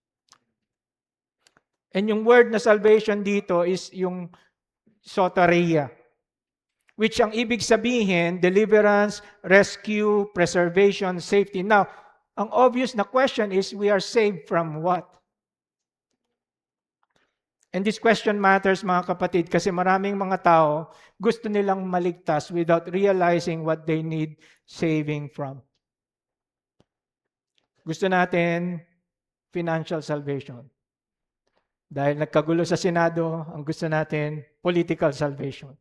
And yung word na salvation dito is yung soteria, which ang ibig sabihin, deliverance, rescue, preservation, safety. Now, ang obvious na question is, we are saved from what? And this question matters mga kapatid kasi maraming mga tao gusto nilang maligtas without realizing what they need saving from. Gusto natin financial salvation. Dahil nagkagulo sa Senado, ang gusto natin political salvation.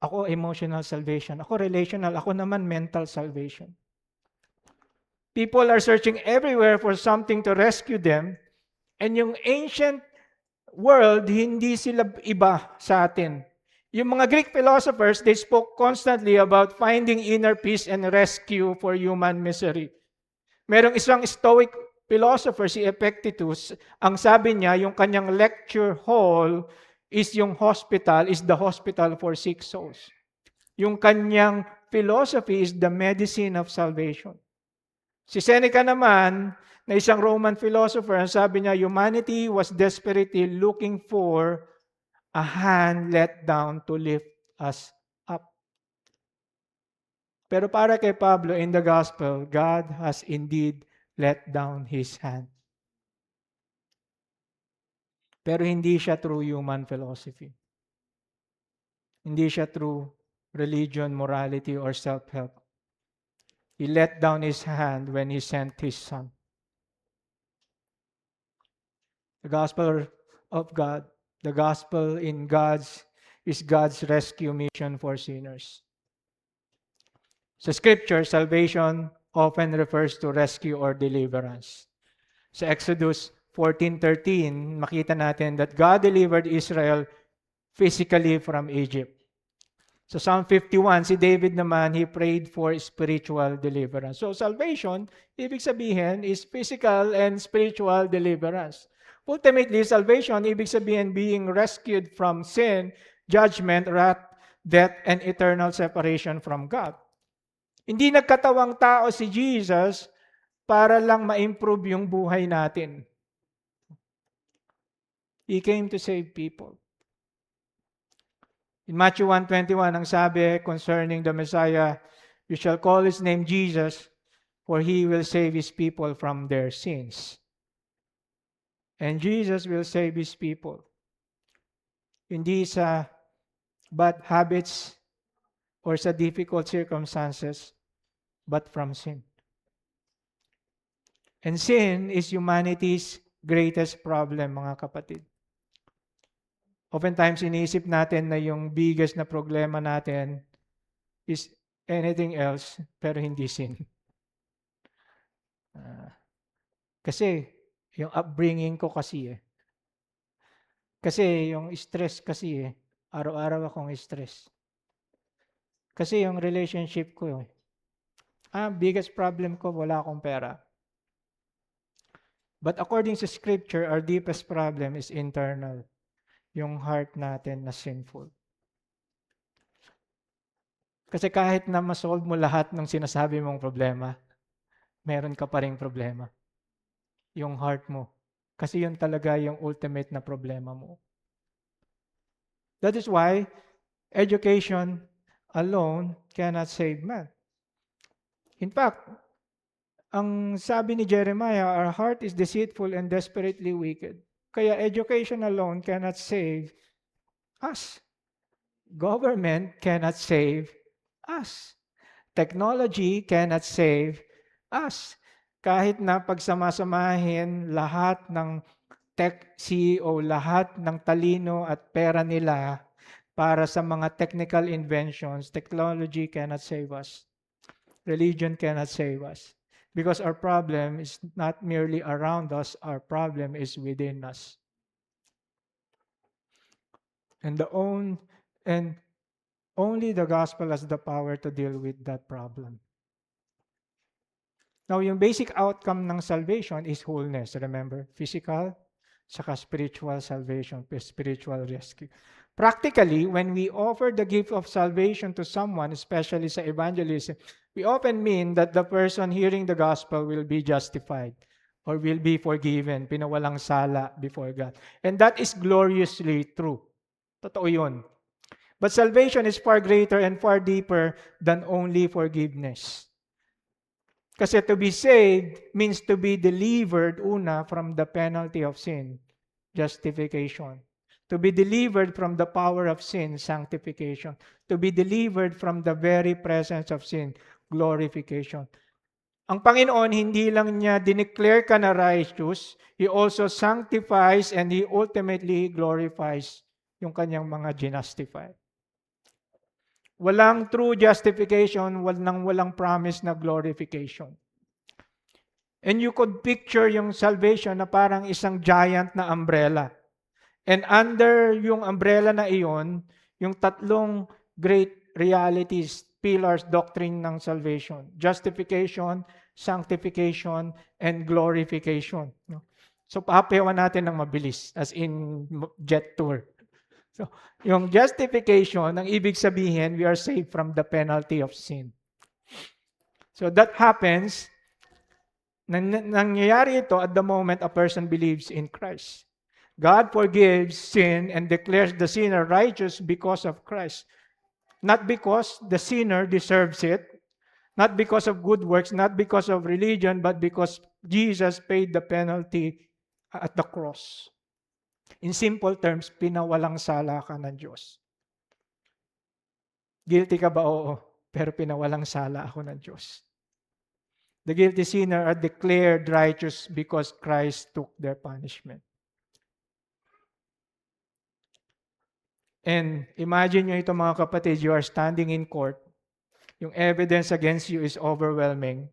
Ako emotional salvation. Ako relational. Ako naman mental salvation. People are searching everywhere for something to rescue them. And yung ancient world, hindi sila iba sa atin. Yung mga Greek philosophers, they spoke constantly about finding inner peace and rescue for human misery. Merong isang Stoic philosopher, si Epictetus, ang sabi niya, yung kanyang lecture hall is yung hospital, is the hospital for sick souls. Yung kanyang philosophy is the medicine of salvation. Si Seneca naman, na isang Roman philosopher, ang sabi niya, humanity was desperately looking for a hand let down to lift us up. Pero para kay Pablo, in the gospel, God has indeed let down His hand. Pero hindi siya through human philosophy. Hindi siya through religion, morality, or self-help. He let down His hand when He sent His Son. The gospel of God, the gospel in is God's rescue mission for sinners. Sa Scripture, salvation often refers to rescue or deliverance. Sa Exodus 14:13, makita natin that God delivered Israel physically from Egypt. So Psalm 51, si David naman, he prayed for spiritual deliverance. So salvation, ibig sabihin, is physical and spiritual deliverance. Ultimately, salvation, ibig sabihin, being rescued from sin, judgment, wrath, death, and eternal separation from God. Hindi nagkatawang tao si Jesus para lang ma-improve yung buhay natin. He came to save people. In Matthew 1:21, ang sabi concerning the Messiah, you shall call his name Jesus, for he will save his people from their sins. And Jesus will save his people. Hindi sa bad habits or sa difficult circumstances, but from sin. And sin is humanity's greatest problem, mga kapatid. Oftentimes, iniisip natin na yung biggest na problema natin is anything else, pero hindi sin. Kasi, yung upbringing ko kasi Kasi yung stress kasi araw-araw akong stress. Kasi yung relationship ko biggest problem ko, wala akong pera. But according to Scripture, our deepest problem is internal. Yung heart natin na sinful. Kasi kahit na masolve mo lahat ng sinasabi mong problema, meron ka pa ring problema. Yung heart mo. Kasi yun talaga yung ultimate na problema mo. That is why education alone cannot save man. In fact, ang sabi ni Jeremiah, our heart is deceitful and desperately wicked. Kaya education alone cannot save us. Government cannot save us. Technology cannot save us. Kahit na pagsamasamahin lahat ng tech CEO, lahat ng talino at pera nila para sa mga technical inventions, technology cannot save us. Religion cannot save us. Because our problem is not merely around us, our problem is within us. And only the gospel has the power to deal with that problem. Now, yung basic outcome ng salvation is wholeness. Remember, physical, saka spiritual salvation, spiritual rescue. Practically, when we offer the gift of salvation to someone, especially sa evangelism, we often mean that the person hearing the gospel will be justified or will be forgiven, pinawalang sala before God. And that is gloriously true. Totoo yun. But salvation is far greater and far deeper than only forgiveness. Kasi to be saved means to be delivered, una, from the penalty of sin, justification. To be delivered from the power of sin, sanctification. To be delivered from the very presence of sin, glorification. Ang Panginoon, hindi lang niya dineclare ka na righteous, He also sanctifies and He ultimately glorifies yung kanyang mga ginastify. Walang true justification, walang promise na glorification. And you could picture yung salvation na parang isang giant na umbrella. And under yung umbrella na iyon, yung tatlong great realities, pillars, doctrine ng salvation. Justification, sanctification, and glorification. So, papayawan natin ng mabilis, as in jet tour. So, yung justification, ang ibig sabihin, we are saved from the penalty of sin. So, that happens, nangyayari ito at the moment a person believes in Christ. God forgives sin and declares the sinner righteous because of Christ. Not because the sinner deserves it, not because of good works, not because of religion, but because Jesus paid the penalty at the cross. In simple terms, pinawalang sala ka ng Diyos. Guilty ka ba? Oo. Pero pinawalang sala ako ng Diyos. The guilty sinner are declared righteous because Christ took their punishment. And imagine nyo ito mga kapatid, you are standing in court. Yung evidence against you is overwhelming.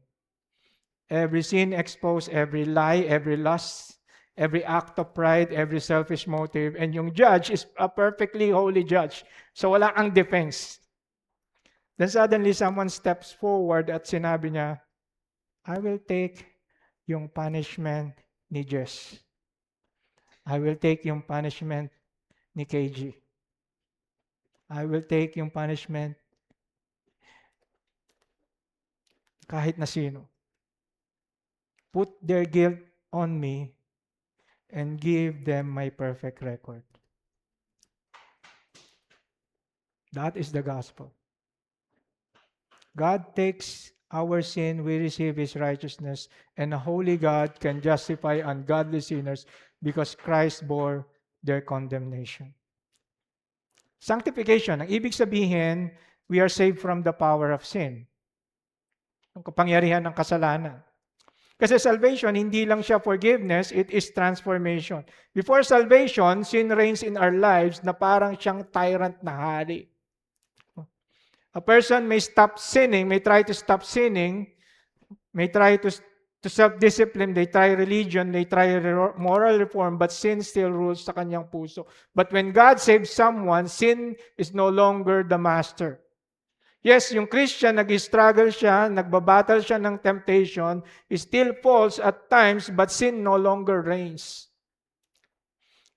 Every sin exposed, every lie, every lust, every act of pride, every selfish motive, and yung judge is a perfectly holy judge. So wala kang defense. Then suddenly someone steps forward at sinabi niya, I will take yung punishment ni Jess. I will take yung punishment ni KG. I will take yung punishment kahit na sino. Put their guilt on me and give them my perfect record. That is the gospel. God takes our sin, we receive His righteousness, and a holy God can justify ungodly sinners because Christ bore their condemnation. Sanctification, ang ibig sabihin, we are saved from the power of sin. Ang kapangyarihan ng kasalanan. Kasi salvation, hindi lang siya forgiveness, it is transformation. Before salvation, sin reigns in our lives na parang siyang tyrant na hari. A person may stop sinning, may try to stop sinning, may try to self-discipline, they try religion, they try moral reform, but sin still rules sa kanyang puso. But when God saves someone, sin is no longer the master. Yes, yung Christian, nag-struggle siya, nagbabattle siya ng temptation, he still falls at times, but sin no longer reigns.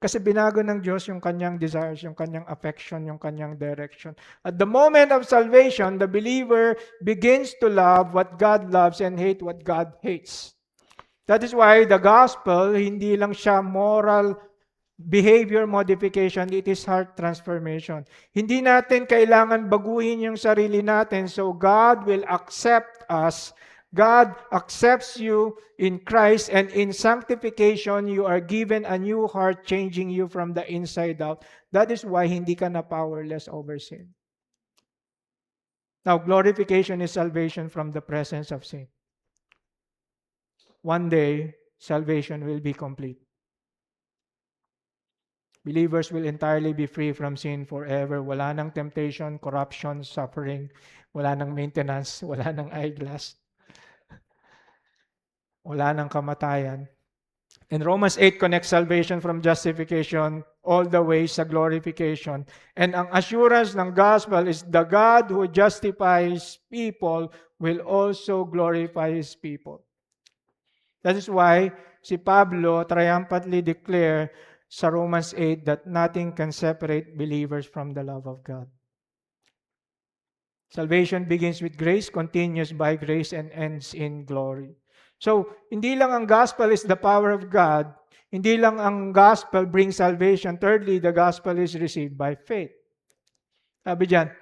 Kasi binago ng Diyos yung kanyang desires, yung kanyang affection, yung kanyang direction. At the moment of salvation, the believer begins to love what God loves and hate what God hates. That is why the gospel, hindi lang siya moral behavior modification, it is heart transformation. Hindi natin kailangan baguhin yung sarili natin so God will accept us. God accepts you in Christ, and in sanctification, you are given a new heart, changing you from the inside out. That is why hindi ka na powerless over sin. Now, glorification is salvation from the presence of sin. One day, salvation will be complete. Believers will entirely be free from sin forever. Wala nang temptation, corruption, suffering. Wala nang maintenance, wala nang eyeglass. Wala nang kamatayan. And Romans 8 connects salvation from justification all the way sa glorification. And ang assurance ng gospel is the God who justifies people will also glorify His people. That is why si Pablo triumphantly declare sa Romans 8 that nothing can separate believers from the love of God. Salvation begins with grace, continues by grace, and ends in glory. So, hindi lang ang gospel is the power of God, hindi lang ang gospel brings salvation. Thirdly, the gospel is received by faith. Sabi diyan,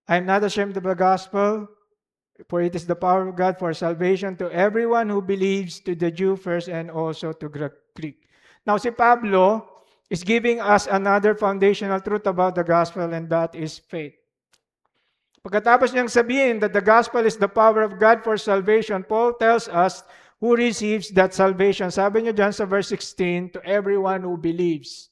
I am not ashamed of the gospel, for it is the power of God for salvation to everyone who believes, to the Jew first and also to Greek. Now, si Pablo is giving us another foundational truth about the gospel, and that is faith. Pagkatapos niyang sabihin that the gospel is the power of God for salvation, Paul tells us who receives that salvation. Sabi niyo dyan sa verse 16, to everyone who believes.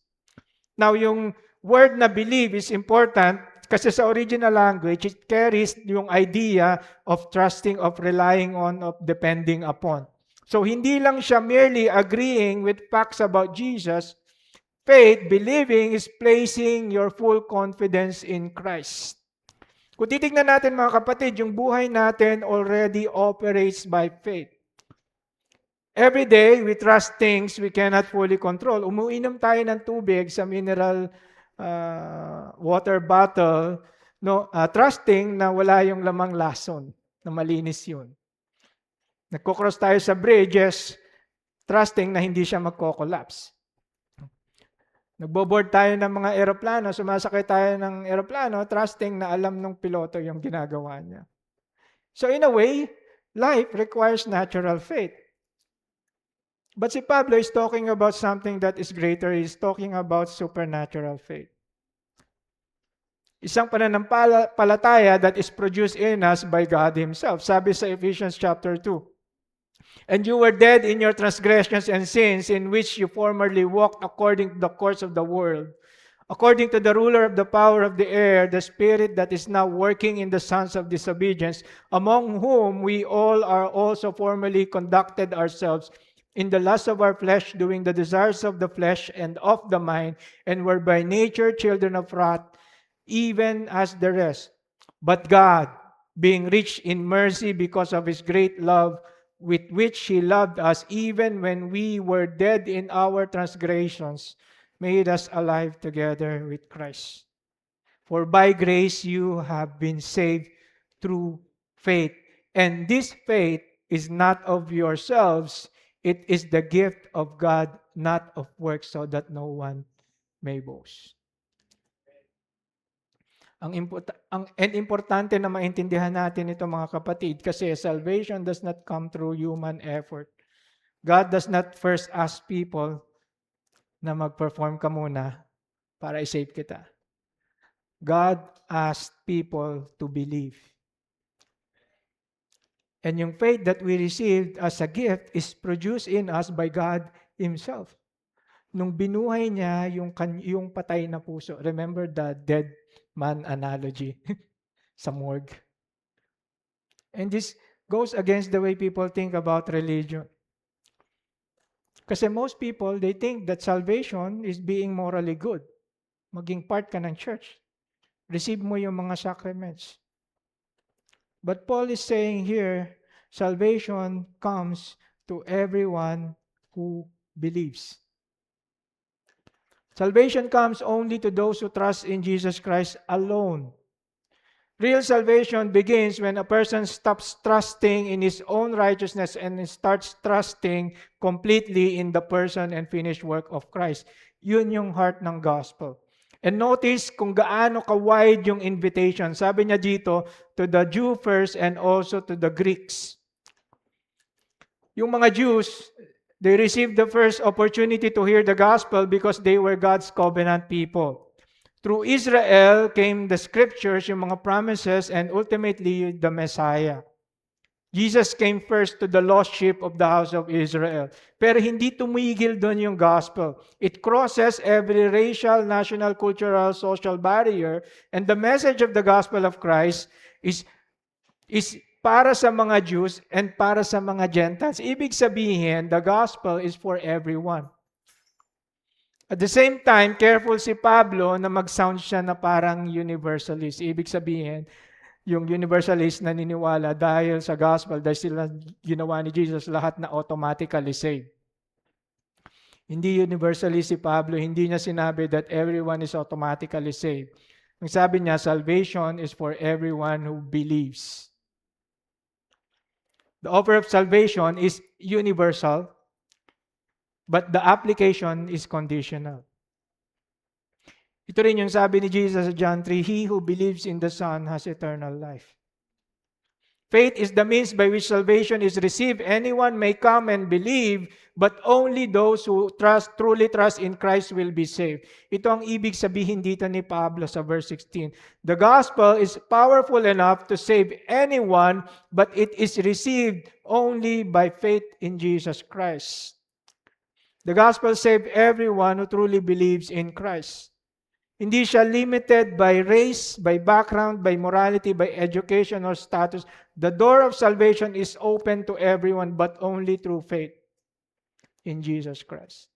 Now, yung word na believe is important kasi sa original language, it carries yung idea of trusting, of relying on, of depending upon. So, hindi lang siya merely agreeing with facts about Jesus. Faith, believing, is placing your full confidence in Christ. Kung titignan natin mga kapatid, yung buhay natin already operates by faith. Every day, we trust things we cannot fully control. Umuinom tayo ng tubig sa mineral water bottle, trusting na wala yung lamang lason, na malinis yun. Nagkocross tayo sa bridges, trusting na hindi siya magko-collapse. Nagbo-board tayo ng mga eroplano, sumasakay tayo ng eroplano, trusting na alam ng piloto yung ginagawa niya. So in a way, life requires natural faith. But si Pablo is talking about something that is greater. He's talking about supernatural faith. Isang pananampalataya that is produced in us by God Himself. Sabi sa Ephesians chapter 2, and you were dead in your transgressions and sins in which you formerly walked according to the course of the world, according to the ruler of the power of the air, the spirit that is now working in the sons of disobedience, among whom we all are also formerly conducted ourselves in the lust of our flesh, doing the desires of the flesh and of the mind, and were by nature children of wrath, even as the rest. But God, being rich in mercy because of his great love with which he loved us, even when we were dead in our transgressions, made us alive together with Christ. For by grace you have been saved through faith. And this faith is not of yourselves, it is the gift of God, not of works, so that no one may boast. And importante na maintindihan natin ito mga kapatid kasi salvation does not come through human effort. God does not first ask people na mag-perform ka muna para i-save kita. God asked people to believe. And yung faith that we received as a gift is produced in us by God Himself. Nung binuhay niya yung patay na puso. Remember the dead man analogy sa morgue. And this goes against the way people think about religion. Kasi most people, they think that salvation is being morally good. Maging part ka ng church. Receive mo yung mga sacraments. But Paul is saying here, salvation comes to everyone who believes. Salvation comes only to those who trust in Jesus Christ alone. Real salvation begins when a person stops trusting in his own righteousness and starts trusting completely in the person and finished work of Christ. Yun yung heart ng gospel. And notice kung gaano ka-wide yung invitation. Sabi niya dito, to the Jew first and also to the Greeks. Yung mga Jews, they received the first opportunity to hear the gospel because they were God's covenant people. Through Israel came the scriptures, yung mga promises, and ultimately the Messiah. Jesus came first to the lost sheep of the house of Israel. Pero hindi tumigil doon yung gospel. It crosses every racial, national, cultural, social barrier. And the message of the gospel of Christ is para sa mga Jews and para sa mga Gentiles. Ibig sabihin, the gospel is for everyone. At the same time, careful si Pablo na mag-sound siya na parang universalist. Ibig sabihin, yung universalist na niniwala dahil sa gospel, dahil sila ginawa ni Jesus, lahat na automatically saved. Hindi universalist si Pablo, hindi niya sinabi that everyone is automatically saved. Ang sabi niya, salvation is for everyone who believes. The offer of salvation is universal, but the application is conditional. Ito rin yung sabi ni Jesus sa John 3, He who believes in the Son has eternal life. Faith is the means by which salvation is received. Anyone may come and believe, but only those who truly trust in Christ will be saved. Ito ang ibig sabihin dito ni Pablo sa verse 16. The gospel is powerful enough to save anyone, but it is received only by faith in Jesus Christ. The gospel saves everyone who truly believes in Christ. Hindi siya limited by race, by background, by morality, by education or status. The door of salvation is open to everyone but only through faith in Jesus Christ.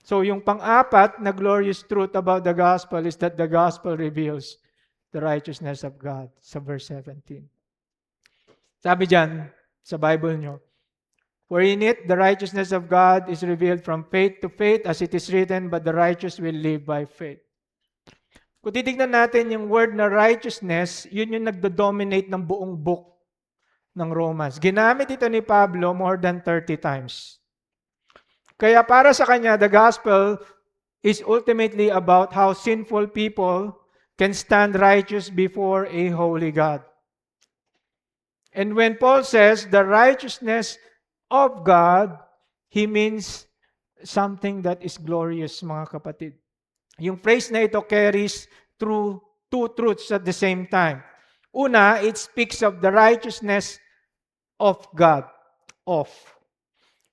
So yung pang-apat na glorious truth about the gospel is that the gospel reveals the righteousness of God sa verse 17. Sabi dyan sa Bible nyo, for in it the righteousness of God is revealed from faith to faith, as it is written, but the righteous will live by faith. Kung titignan natin yung word na righteousness, yun yung nagdo-dominate ng buong book ng Romans. Ginamit ito ni Pablo more than 30 times. Kaya para sa kanya, the gospel is ultimately about how sinful people can stand righteous before a holy God. And when Paul says the righteousness of God, he means something that is glorious, mga kapatid. Yung phrase na ito carries through two truths at the same time. Una, it speaks of the righteousness of God.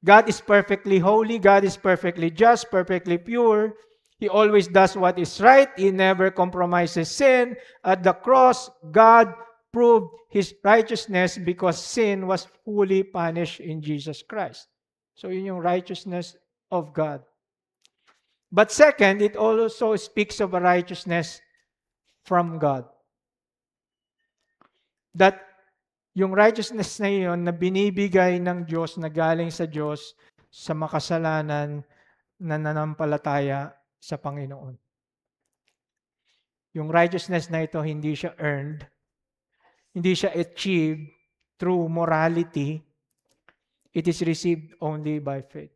God is perfectly holy. God is perfectly just, perfectly pure. He always does what is right. He never compromises sin. At the cross, God proved His righteousness because sin was fully punished in Jesus Christ. So yun yung righteousness of God. But second, it also speaks of a righteousness from God. That yung righteousness na yun na binibigay ng Diyos, na galing sa Diyos sa makasalanan na nanampalataya sa Panginoon. Yung righteousness na ito, hindi siya earned, hindi siya achieved through morality. It is received only by faith.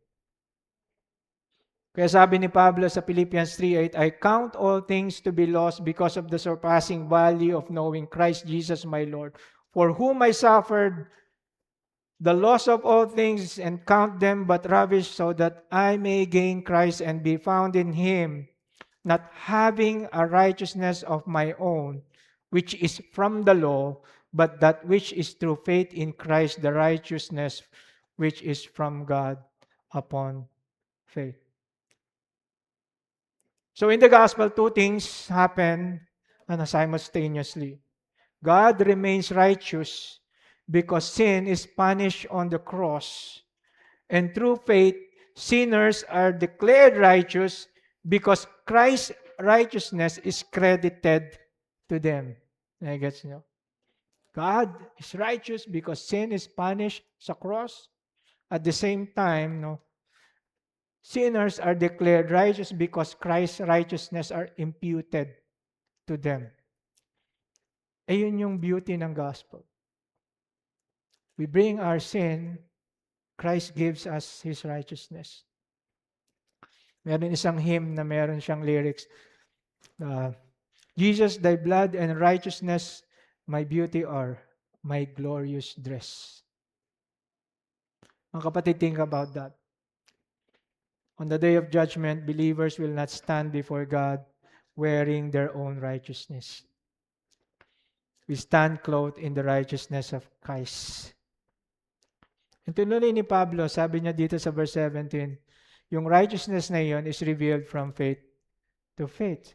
Kaya sabi ni Pablo sa Philippians 3:8, I count all things to be lost because of the surpassing value of knowing Christ Jesus my Lord, for whom I suffered the loss of all things and count them but rubbish, so that I may gain Christ and be found in Him, not having a righteousness of my own, which is from the law, but that which is through faith in Christ, the righteousness which is from God upon faith. So in the gospel, two things happen simultaneously. God remains righteous because sin is punished on the cross. And through faith, sinners are declared righteous because Christ's righteousness is credited to them. Gets nyo? God is righteous because sin is punished sa cross. At the same time, sinners are declared righteous because Christ's righteousness are imputed to them. Ayun yung beauty ng gospel. We bring our sin, Christ gives us His righteousness. Meron isang hymn na meron siyang lyrics, Jesus, thy blood and righteousness, my beauty are, my glorious dress. Mga kapatid, think about that. On the day of judgment, believers will not stand before God wearing their own righteousness. We stand clothed in the righteousness of Christ. And tinuloy ni Pablo, sabi niya dito sa verse 17, yung righteousness na yon is revealed from faith to faith.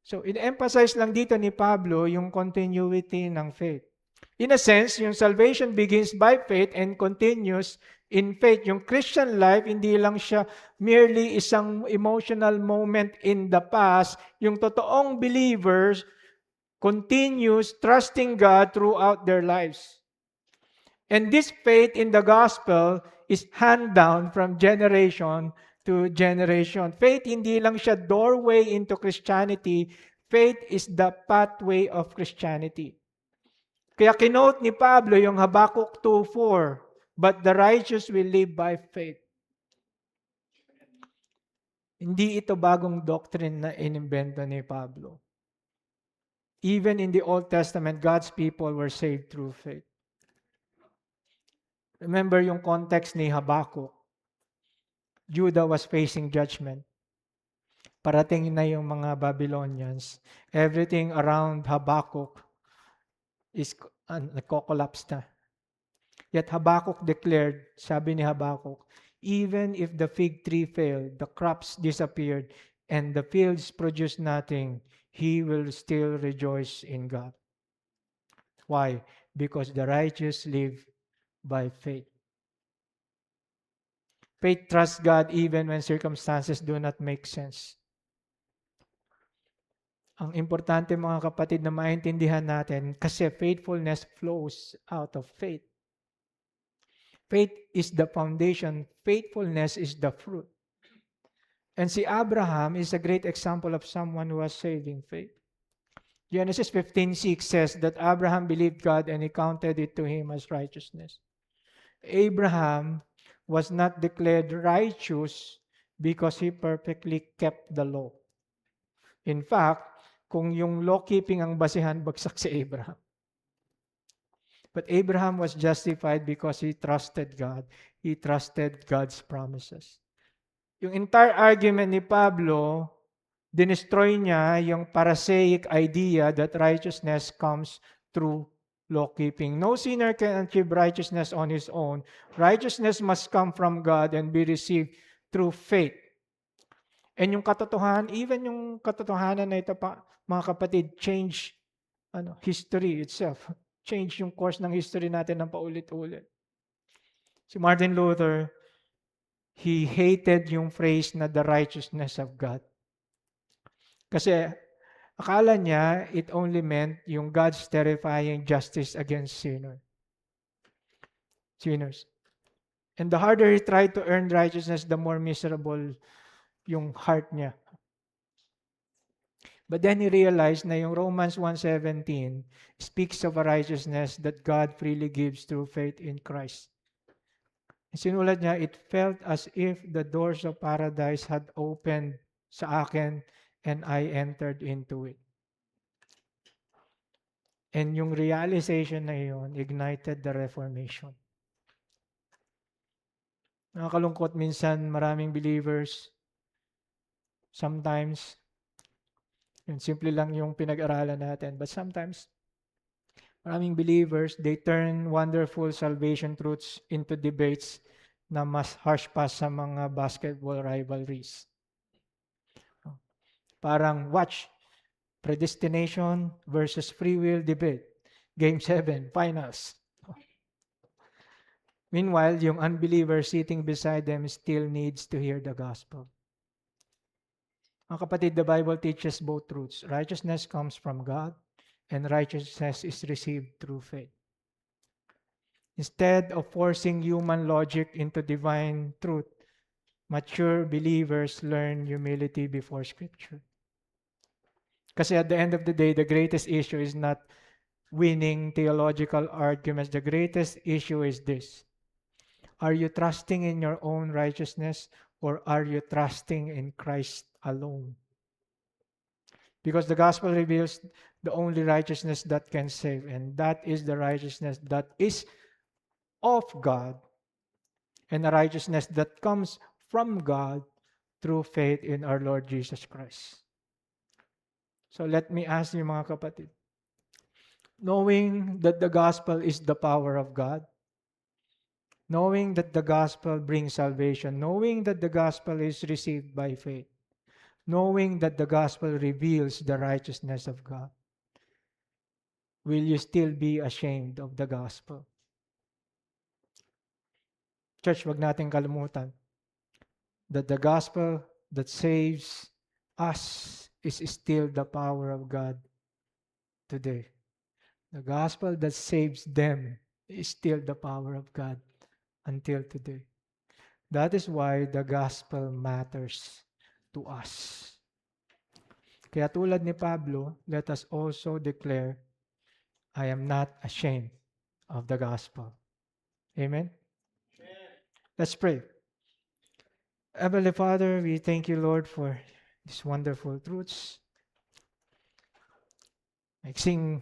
So, in-emphasize lang dito ni Pablo yung continuity ng faith. In a sense, yung salvation begins by faith and continues in faith. Yung Christian life, hindi lang siya merely isang emotional moment in the past. Yung totoong believers continues trusting God throughout their lives. And this faith in the gospel is hand down from generation to generation. Faith, hindi lang siya doorway into Christianity. Faith is the pathway of Christianity. Kaya kinote ni Pablo yung Habakkuk 2:4, but the righteous will live by faith. Hindi ito bagong doctrine na inimbento ni Pablo. Even in the Old Testament, God's people were saved through faith. Remember yung context ni Habakkuk. Judah was facing judgment. Parating na yung mga Babylonians. Everything around Habakkuk is nagko-collapse na. Yet Habakkuk declared, sabi ni Habakkuk, even if the fig tree failed, the crops disappeared, and the fields produced nothing, he will still rejoice in God. Why? Because the righteous live by faith. Faith trusts God even when circumstances do not make sense. Ang importante mga kapatid na maintindihan natin kasi faithfulness flows out of faith. Faith is the foundation. Faithfulness is the fruit. And si Abraham is a great example of someone who has saving faith. Genesis 15:6 says that Abraham believed God and He counted it to him as righteousness. Abraham was not declared righteous because he perfectly kept the law. In fact, kung yung law-keeping ang basihan, bagsak si Abraham. But Abraham was justified because he trusted God. He trusted God's promises. Yung entire argument ni Pablo, dinestroy niya yung Pharisaic idea that righteousness comes through law-keeping. No sinner can achieve righteousness on his own. Righteousness must come from God and be received through faith. And yung katotohanan, even yung katotohanan na ito pa, mga kapatid, change history itself. Change yung course ng history natin ng paulit-ulit. Si Martin Luther, he hated yung phrase na the righteousness of God. Kasi akala niya it only meant yung God's terrifying justice against sinners. And the harder he tried to earn righteousness, the more miserable yung heart niya. But then he realized na yung Romans 1:17 speaks of a righteousness that God freely gives through faith in Christ. Sinulat niya, it felt as if the doors of paradise had opened sa akin and I entered into it. And yung realization na yun ignited the Reformation. Nakakalungkot minsan maraming believers, sometimes, yun simple lang yung pinag-aralan natin, but sometimes, maraming believers, they turn wonderful salvation truths into debates na mas harsh pa sa mga basketball rivalries. Parang watch, predestination versus free will debate. Game 7, finals. Meanwhile, yung unbeliever sitting beside them still needs to hear the gospel. Mga kapatid, the Bible teaches both truths. Righteousness comes from God, and righteousness is received through faith. Instead of forcing human logic into divine truth, mature believers learn humility before Scripture. Kasi at the end of the day, the greatest issue is not winning theological arguments. The greatest issue is this. Are you trusting in your own righteousness or are you trusting in Christ alone? Because the gospel reveals the only righteousness that can save, and that is the righteousness that is of God, and a righteousness that comes from God through faith in our Lord Jesus Christ. So let me ask you mga kapatid, knowing that the gospel is the power of God, knowing that the gospel brings salvation, knowing that the gospel is received by faith, knowing that the gospel reveals the righteousness of God, will you still be ashamed of the gospel? Church, wag natin kalimutan that the gospel that saves us is still the power of God today. The gospel that saves them is still the power of God until today. That is why the gospel matters to us. Kaya tulad ni Pablo, let us also declare, I am not ashamed of the gospel. Amen? Let's pray. Heavenly Father, we thank you, Lord, for these wonderful truths. Mixing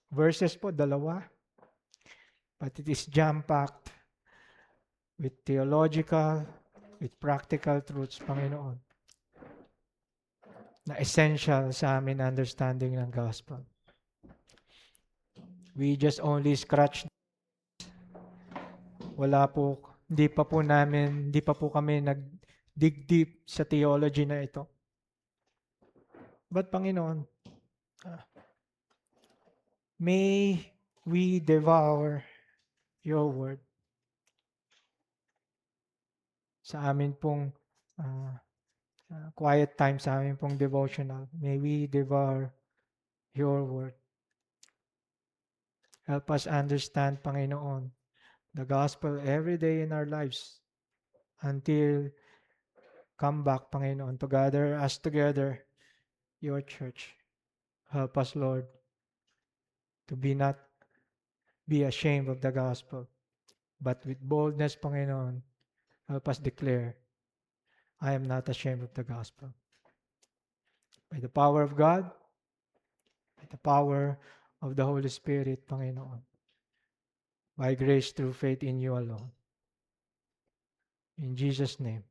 verses po, dalawa. But it is jam-packed with theological, with practical truths, Panginoon, na essential sa amin understanding ng gospel. We just only scratch. Hindi pa po kami nag-dig deep sa theology na ito. But Panginoon, may we devour your word sa amin pong quiet time, sa amin pong devotional. May we devour your word. Help us understand, Panginoon, the gospel every day in our lives until come back, Panginoon, to gather us together, your church. Help us, Lord, to not be ashamed of the gospel, but with boldness, Panginoon, help us declare, I am not ashamed of the gospel. By the power of God, by the power of the Holy Spirit, Panginoon, by grace through faith in you alone. In Jesus' name,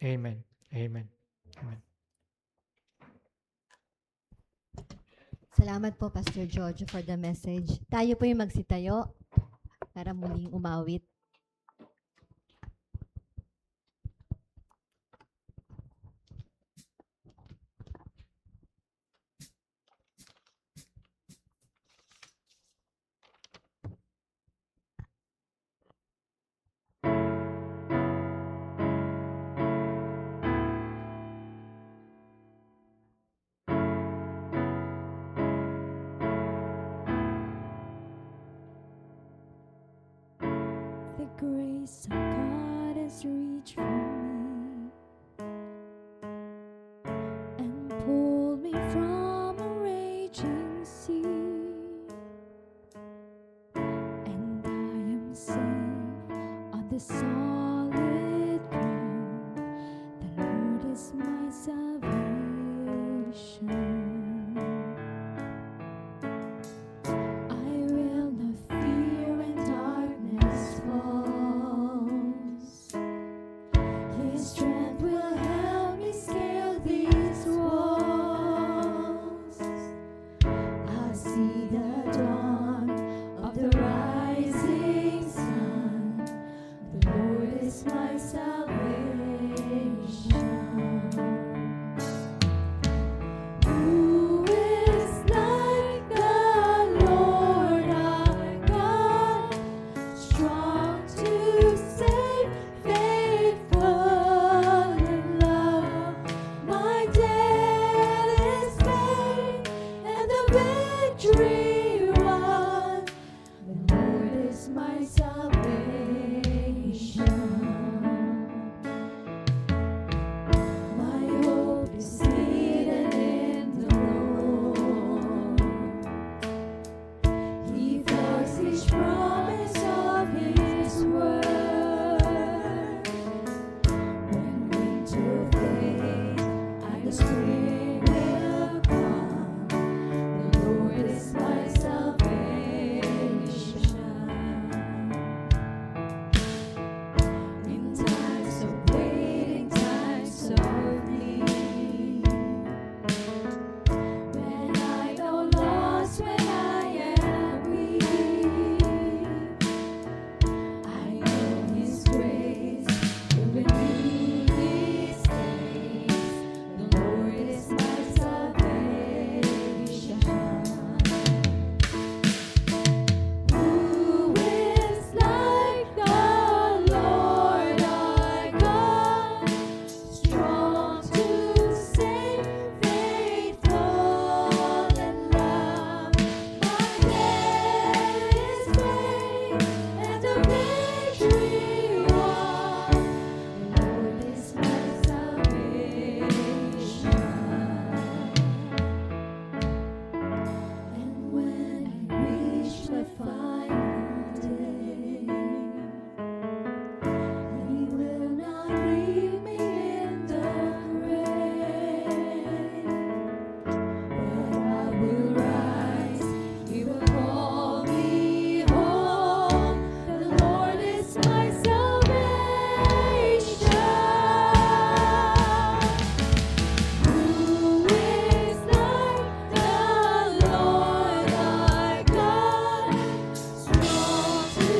amen. Amen. Amen. Salamat po, Pastor George, for the message. Tayo po yung magsitayo para muling umawit. grace of God has reached for me and pulled me from a raging sea, and I am safe on the solid ground. The Lord is my salvation. I will not fear when darkness falls. His strength will help me scale these walls. I'll see the dawn of the rising sun. The Lord is my salvation. Who is like the Lord our God, strong to save, faithful in love? My debt is paid and the victory won. The Lord is my salvation. My hope is hidden in the Lord. He fulfills each promise of His word. When winter fades and the spring will come, the Lord is my salvation. In times of waiting, times of need, when I know lost, when I am weak, I know His grace will renew these days. The Lord is my salvation. Who is like the Lord our God, strong to save, faithful in love? My debt is paid and the victory won. The Lord is my salvation. And when I reach my final day, He will not leave me in the grave, but I will rise. He will call me home. The Lord is my salvation. Who is like the Lord our God, strong to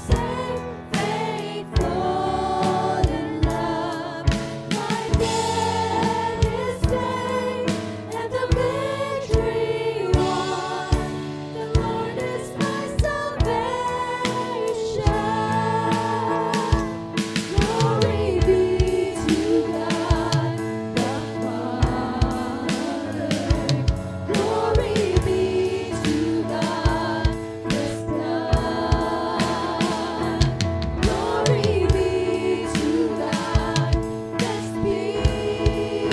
save, faithful in love? My debt is paid and the victory won. The Lord is my salvation. Glory be to God the Father. Glory be to God the Son. Glory be to God the Spirit.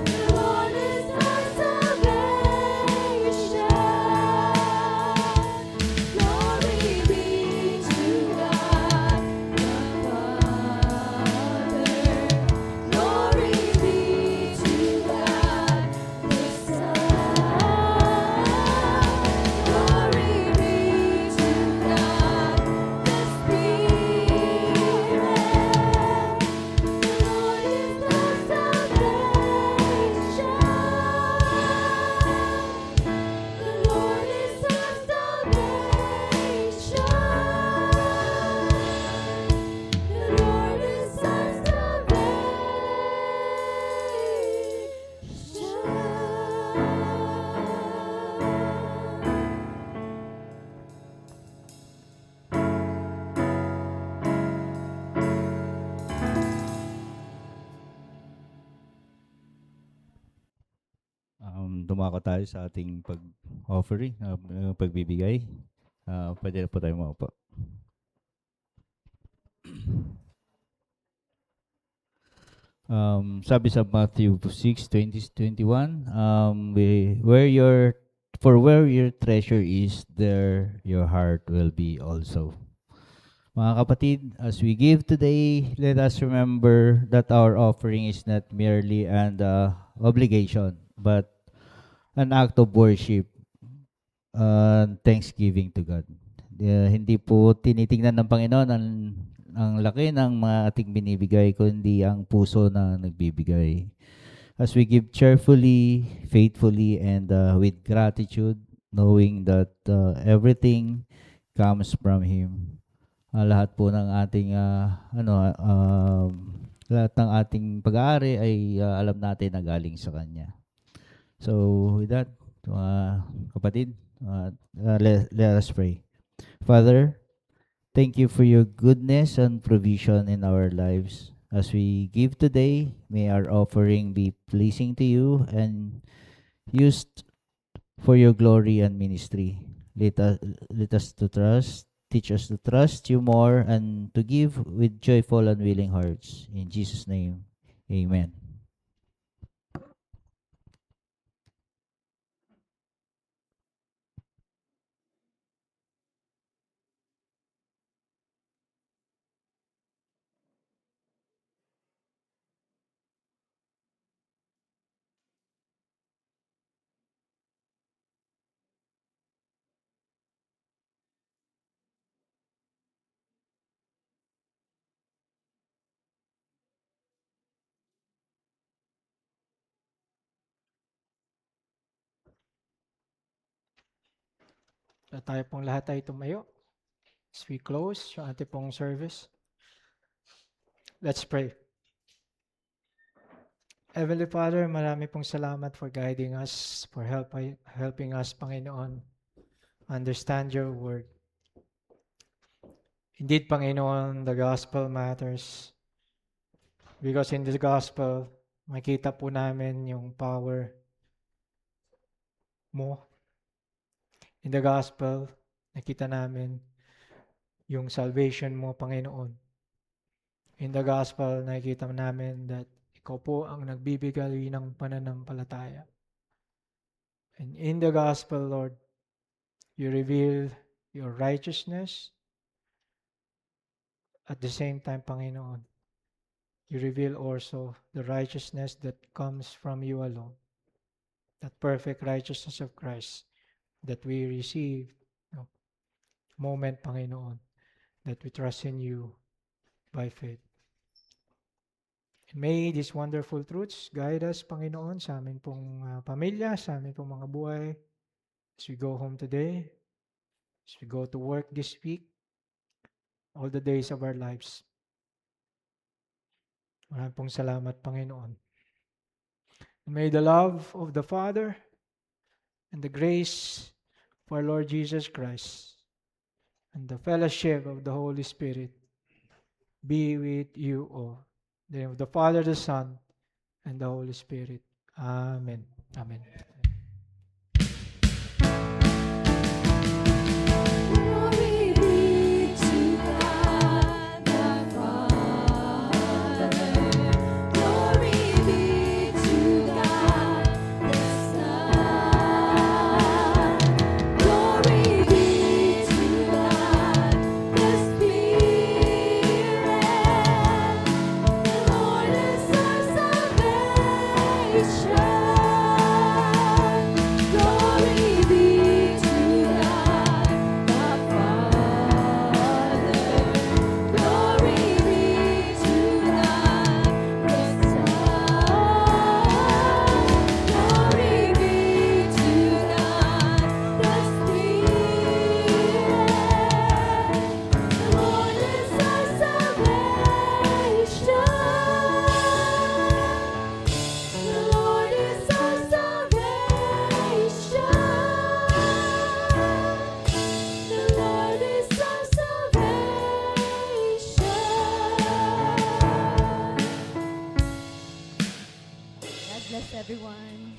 The Lord is my salvation. Glory be to God the Father. Glory be to God the Son. Glory be to God the Spirit. The Lord is my salvation. The Lord is our salvation. The Lord is our Dumako tayo sa ating pag-offering, pagbibigay. Pwede na po tayo maupo. Sabi sa Matthew 6:20-21, where your treasure is, there your heart will be also. Mga kapatid, as we give today, let us remember that our offering is not merely an obligation, but an act of worship and thanksgiving to God. Hindi po tinitingnan ng Panginoon ang laki ng mga ating binibigay, kundi ang puso na nagbibigay. As we give cheerfully, faithfully, and with gratitude, knowing that everything comes from Him. Lahat po ng ating lahat ng ating pag-aari ay alam natin na galing sa Kanya. So with that, kapatid, let us pray. Father, thank you for your goodness and provision in our lives. As we give today, may our offering be pleasing to you and used for your glory and ministry. Let us to trust, teach us to trust you more and to give with joyful and willing hearts. In Jesus' name, amen. So tayo pong lahat ay tumayo. As we close yung ating pong service, let's pray. Heavenly Father, marami pong salamat for guiding us, for helping us, Panginoon, understand your word. Indeed, Panginoon, the gospel matters. Because in the gospel, makita po namin yung power mo. In the gospel, nakita namin yung salvation mo, Panginoon. In the gospel, nakikita namin that ikaw po ang nagbibigay ng pananampalataya. And in the gospel, Lord, you reveal your righteousness. At the same time, Panginoon, you reveal also the righteousness that comes from you alone. That perfect righteousness of Christ that we receive, moment, Panginoon, that we trust in you by faith. And may these wonderful truths guide us, Panginoon, sa amin pong pamilya, sa amin pong mga buhay, as we go home today, as we go to work this week, all the days of our lives. Maraming pong salamat, Panginoon. And may the love of the Father and the grace of our Lord Jesus Christ and the fellowship of the Holy Spirit be with you all. In the name of the Father, the Son, and the Holy Spirit. Amen. Amen. Glory be to God the Father. Glory be to God the Son. Glory be to God the Spirit. The Lord is our salvation. Glory be to God the Father. Glory be to God the Son. Glory be to God the Spirit. The Lord is our salvation. The Lord is our salvation. The Lord is our salvation. God bless everyone.